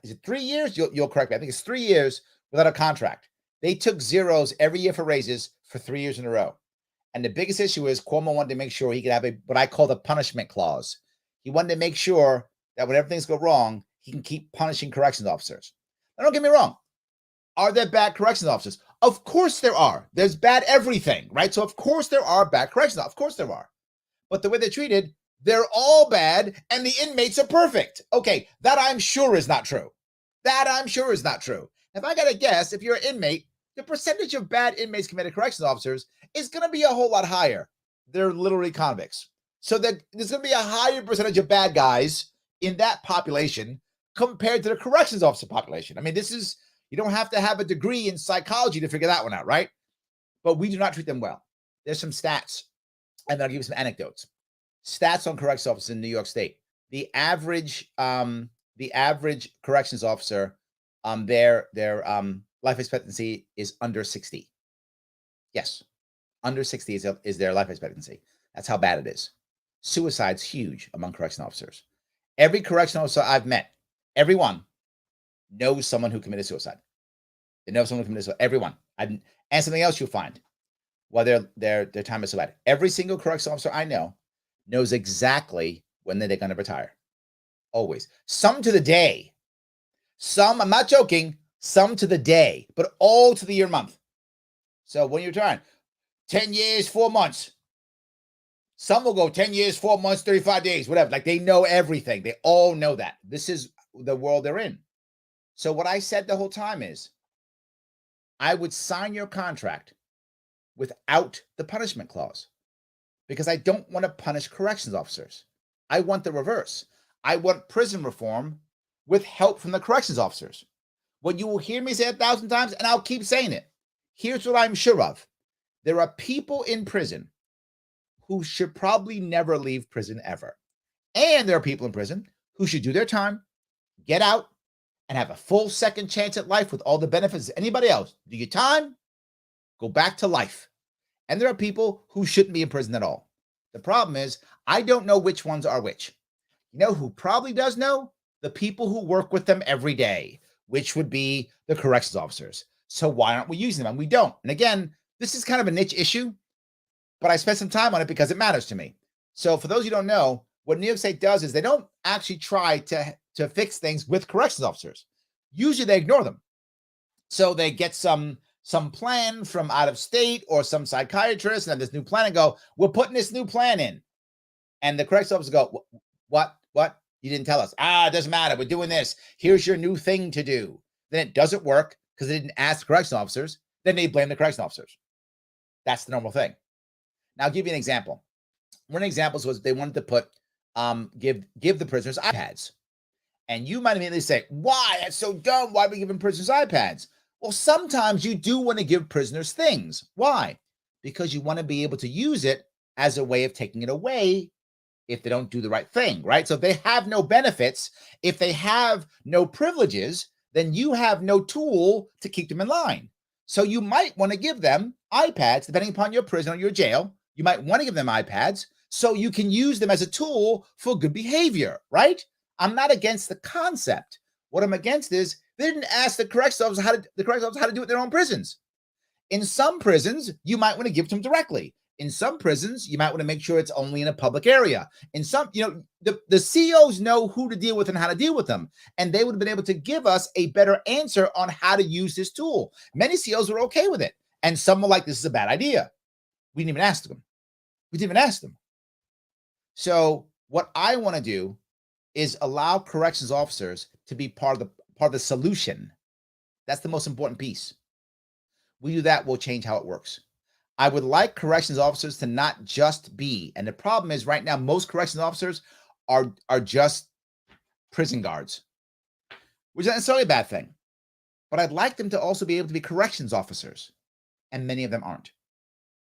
is it 3 years? You'll correct me. I think it's 3 years without a contract. They took zeros every year for raises for 3 years in a row. And the biggest issue is Cuomo wanted to make sure he could have what I call the punishment clause. He wanted to make sure that whenever things go wrong, he can keep punishing corrections officers. Now, don't get me wrong. Are there bad corrections officers? Of course there are. There's bad everything, right? So of course there are bad corrections officers. Of course there are. But the way they're treated, they're all bad and the inmates are perfect. Okay, that I'm sure is not true. If I got to guess, if you're an inmate, the percentage of bad inmates committed corrections officers is going to be a whole lot higher. They're literally convicts. So there's going to be a higher percentage of bad guys in that population compared to the corrections officer population. I mean, you don't have to have a degree in psychology to figure that one out, right? But we do not treat them well. There's some stats, and then I'll give you some anecdotes. Stats on corrections officers in New York State. The average corrections officer, their life expectancy is under 60. Yes, under 60 is their life expectancy. That's how bad it is. Suicide's huge among corrections officers. Every correctional officer I've met, everyone knows someone who committed suicide. They know someone who committed suicide. Everyone. And something else you'll find while their time is suicide. Every single correctional officer I know knows exactly when they're going to retire. Always. Some to the day. Some, I'm not joking, some to the day, but all to the year and month. So when you retire, 10 years, 4 months. Some will go 10 years, 4 months, 35 days, whatever. Like, they know everything. They all know that. This is the world they're in. So what I said the whole time is, I would sign your contract without the punishment clause, because I don't want to punish corrections officers. I want the reverse. I want prison reform with help from the corrections officers. What you will hear me say 1,000 times, and I'll keep saying it. Here's what I'm sure of. There are people in prison who should probably never leave prison ever. And there are people in prison who should do their time, get out, and have a full second chance at life with all the benefits as anybody else. Do your time, go back to life. And there are people who shouldn't be in prison at all. The problem is, I don't know which ones are which. You know who probably does know? The people who work with them every day, which would be the corrections officers. So why aren't we using them? And we don't. And again, this is kind of a niche issue, but I spent some time on it because it matters to me. So for those who don't know, what New York State does is they don't actually try to fix things with corrections officers. Usually they ignore them. So they get some plan from out of state or some psychiatrist and have this new plan and go, we're putting this new plan in. And the corrections officers go, what? You didn't tell us. It doesn't matter. We're doing this. Here's your new thing to do. Then it doesn't work because they didn't ask the correction officers. Then they blame the correction officers. That's the normal thing. Now, I'll give you an example. One of the examples was they wanted to put, give the prisoners iPads. And you might immediately say, why? That's so dumb. Why are we giving prisoners iPads? Well, sometimes you do want to give prisoners things. Why? Because you want to be able to use it as a way of taking it away if they don't do the right thing, right? So if they have no benefits, if they have no privileges, then you have no tool to keep them in line. So you might want to give them iPads, depending upon your prison or your jail. You might want to give them iPads so you can use them as a tool for good behavior, right? I'm not against the concept. What I'm against is they didn't ask the corrections officers how to do it in their own prisons. In some prisons, you might want to give it to them directly. In some prisons, you might want to make sure it's only in a public area. In some, the COs know who to deal with and how to deal with them. And they would have been able to give us a better answer on how to use this tool. Many COs were okay with it. And some were like, this is a bad idea. We didn't even ask them. So what I want to do is allow corrections officers to be part of the solution. That's the most important piece. We do that, we'll change how it works. I would like corrections officers to not just be, and the problem is right now, most corrections officers are just prison guards, which is not necessarily a bad thing. But I'd like them to also be able to be corrections officers, and many of them aren't.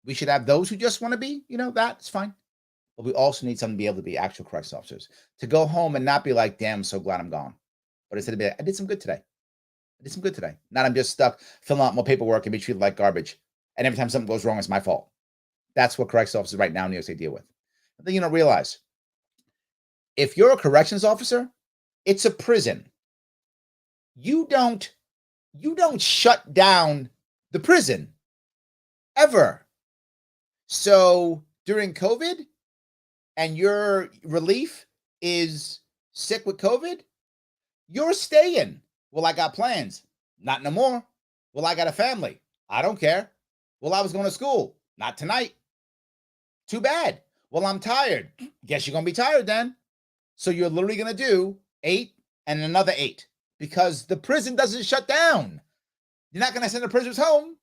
We should have those who just want to be, that's fine. But we also need some to be able to be actual corrections officers, to go home and not be like, damn, I'm so glad I'm gone. But instead of be like, I did some good today. Not I'm just stuck filling out more paperwork and be treated like garbage. And every time something goes wrong, it's my fault. That's what corrections officers right now in New York State deal with. The thing you don't realize, if you're a corrections officer, it's a prison. You don't shut down the prison ever. So during COVID, and your relief is sick with COVID, you're staying. Well, I got plans. Not no more. Well, I got a family. I don't care. Well, I was going to school. Not tonight. Too bad. Well, I'm tired. Guess you're going to be tired then. So you're literally going to do 8 and another 8 because the prison doesn't shut down. You're not going to send the prisoners home.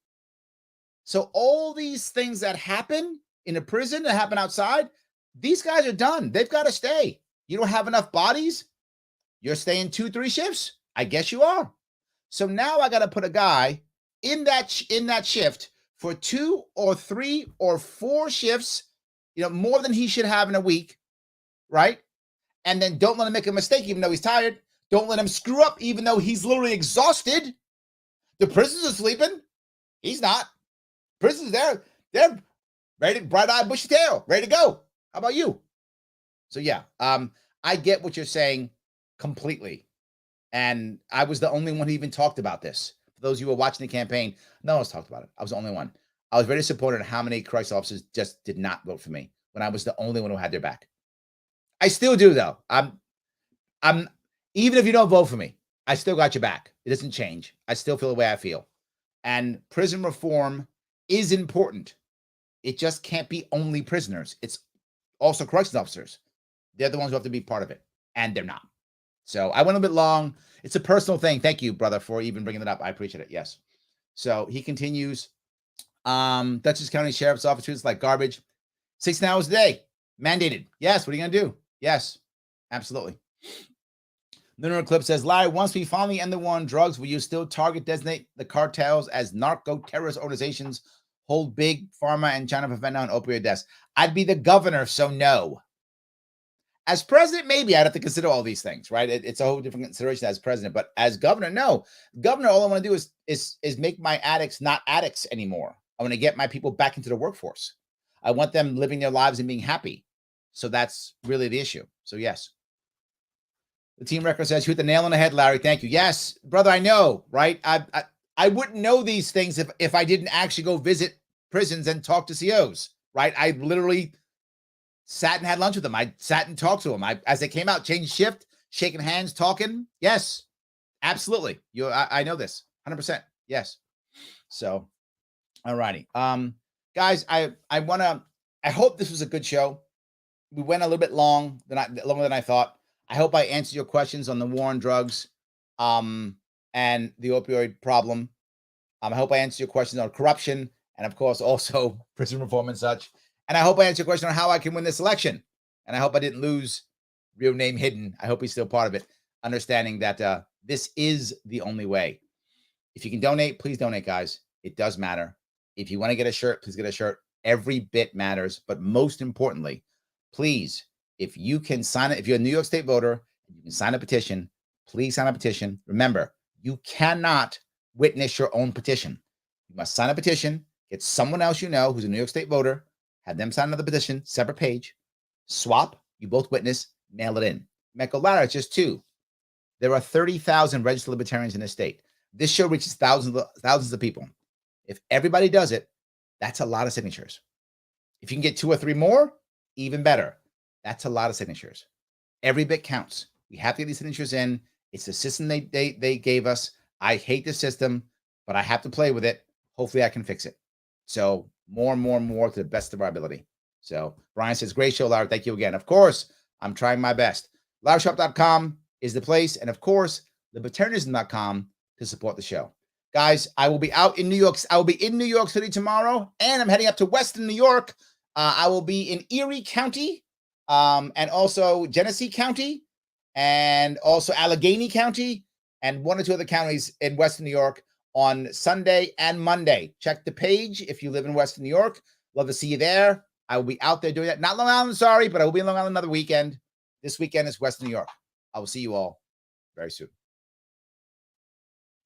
So all these things that happen in a prison that happen outside, these guys are done. They've got to stay. You don't have enough bodies. You're staying 2-3 shifts. I guess you are. So now I got to put a guy in that shift for 2 or 3 or 4 shifts, more than he should have in a week, right? And then don't let him make a mistake even though he's tired. Don't let him screw up even though he's literally exhausted. The prisoners are sleeping. He's not. Prisoners, they're ready, bright-eyed, bushy tail, ready to go. How about you? So yeah, I get what you're saying completely. And I was the only one who even talked about this. For those of you who are watching the campaign, no one else talked about it. I was the only one. I was very disappointed in how many correctional officers just did not vote for me when I was the only one who had their back. I still do, though. I'm even if you don't vote for me, I still got your back. It doesn't change. I still feel the way I feel. And prison reform is important. It just can't be only prisoners. It's also corrections officers. They're the ones who have to be part of it, and they're not. So I went a bit long. It's a personal thing. Thank you, brother, for even bringing it up. I appreciate it. Yes. So he continues. Dutchess County Sheriff's Office treats like garbage. 16 hours a day. Mandated. Yes. What are you going to do? Yes. Absolutely. Lunar Eclipse says, Larry, once we finally end the war on drugs, will you still designate the cartels as narco-terrorist organizations, hold big pharma and China for fentanyl and opioid deaths? I'd be the governor, so no. As president, maybe I'd have to consider all these things, right? It's a whole different consideration as president. But as governor, no. Governor, all I want to do is make my addicts not addicts anymore. I want to get my people back into the workforce. I want them living their lives and being happy. So that's really the issue. So yes. The team record says, you hit the nail on the head, Larry. Thank you. Yes, brother, I know, right? I wouldn't know these things if I didn't actually go visit prisons and talk to COs, right? I literally sat and had lunch with them. I sat and talked to them. As they came out, changed shift, shaking hands, talking. Yes, absolutely. I know this 100%. Yes. So, all righty. Guys, I hope this was a good show. We went a little bit longer than I thought. I hope I answered your questions on the war on drugs, and the opioid problem. I hope I answered your questions on corruption and, of course, also prison reform and such. And I hope I answered your question on how I can win this election. And I hope I didn't lose real name hidden. I hope he's still part of it, understanding that this is the only way. If you can donate, please donate, guys. It does matter. If you want to get a shirt, please get a shirt. Every bit matters. But most importantly, please, if you can sign it, if you're a New York State voter, you can sign a petition, please sign a petition. Remember, you cannot witness your own petition. You must sign a petition, get someone else you know who's a New York State voter, have them sign another petition, separate page, swap, you both witness, mail it in. You might go, Lara, it's just 2. There are 30,000 registered libertarians in this state. This show reaches thousands of people. If everybody does it, that's a lot of signatures. If you can get 2 or 3 more, even better. That's a lot of signatures. Every bit counts. We have to get these signatures in. It's the system they gave us. I hate the system, but I have to play with it. Hopefully I can fix it. So more and more and more to the best of our ability. So Brian says, great show, Larry. Thank you again. Of course, I'm trying my best. LarrySharpe.com is the place. And of course, libertarianism.com to support the show. Guys, I will be out in New York. I will be in New York City tomorrow, and I'm heading up to Western New York. I will be in Erie County, and also Genesee County, and also Allegheny County, and 1 or 2 other counties in Western New York on Sunday and Monday. Check the page if you live in Western New York. Love to see you there. I will be out there doing that. Not Long Island, sorry, but I will be in Long Island another weekend. This weekend is Western New York. I will see you all very soon.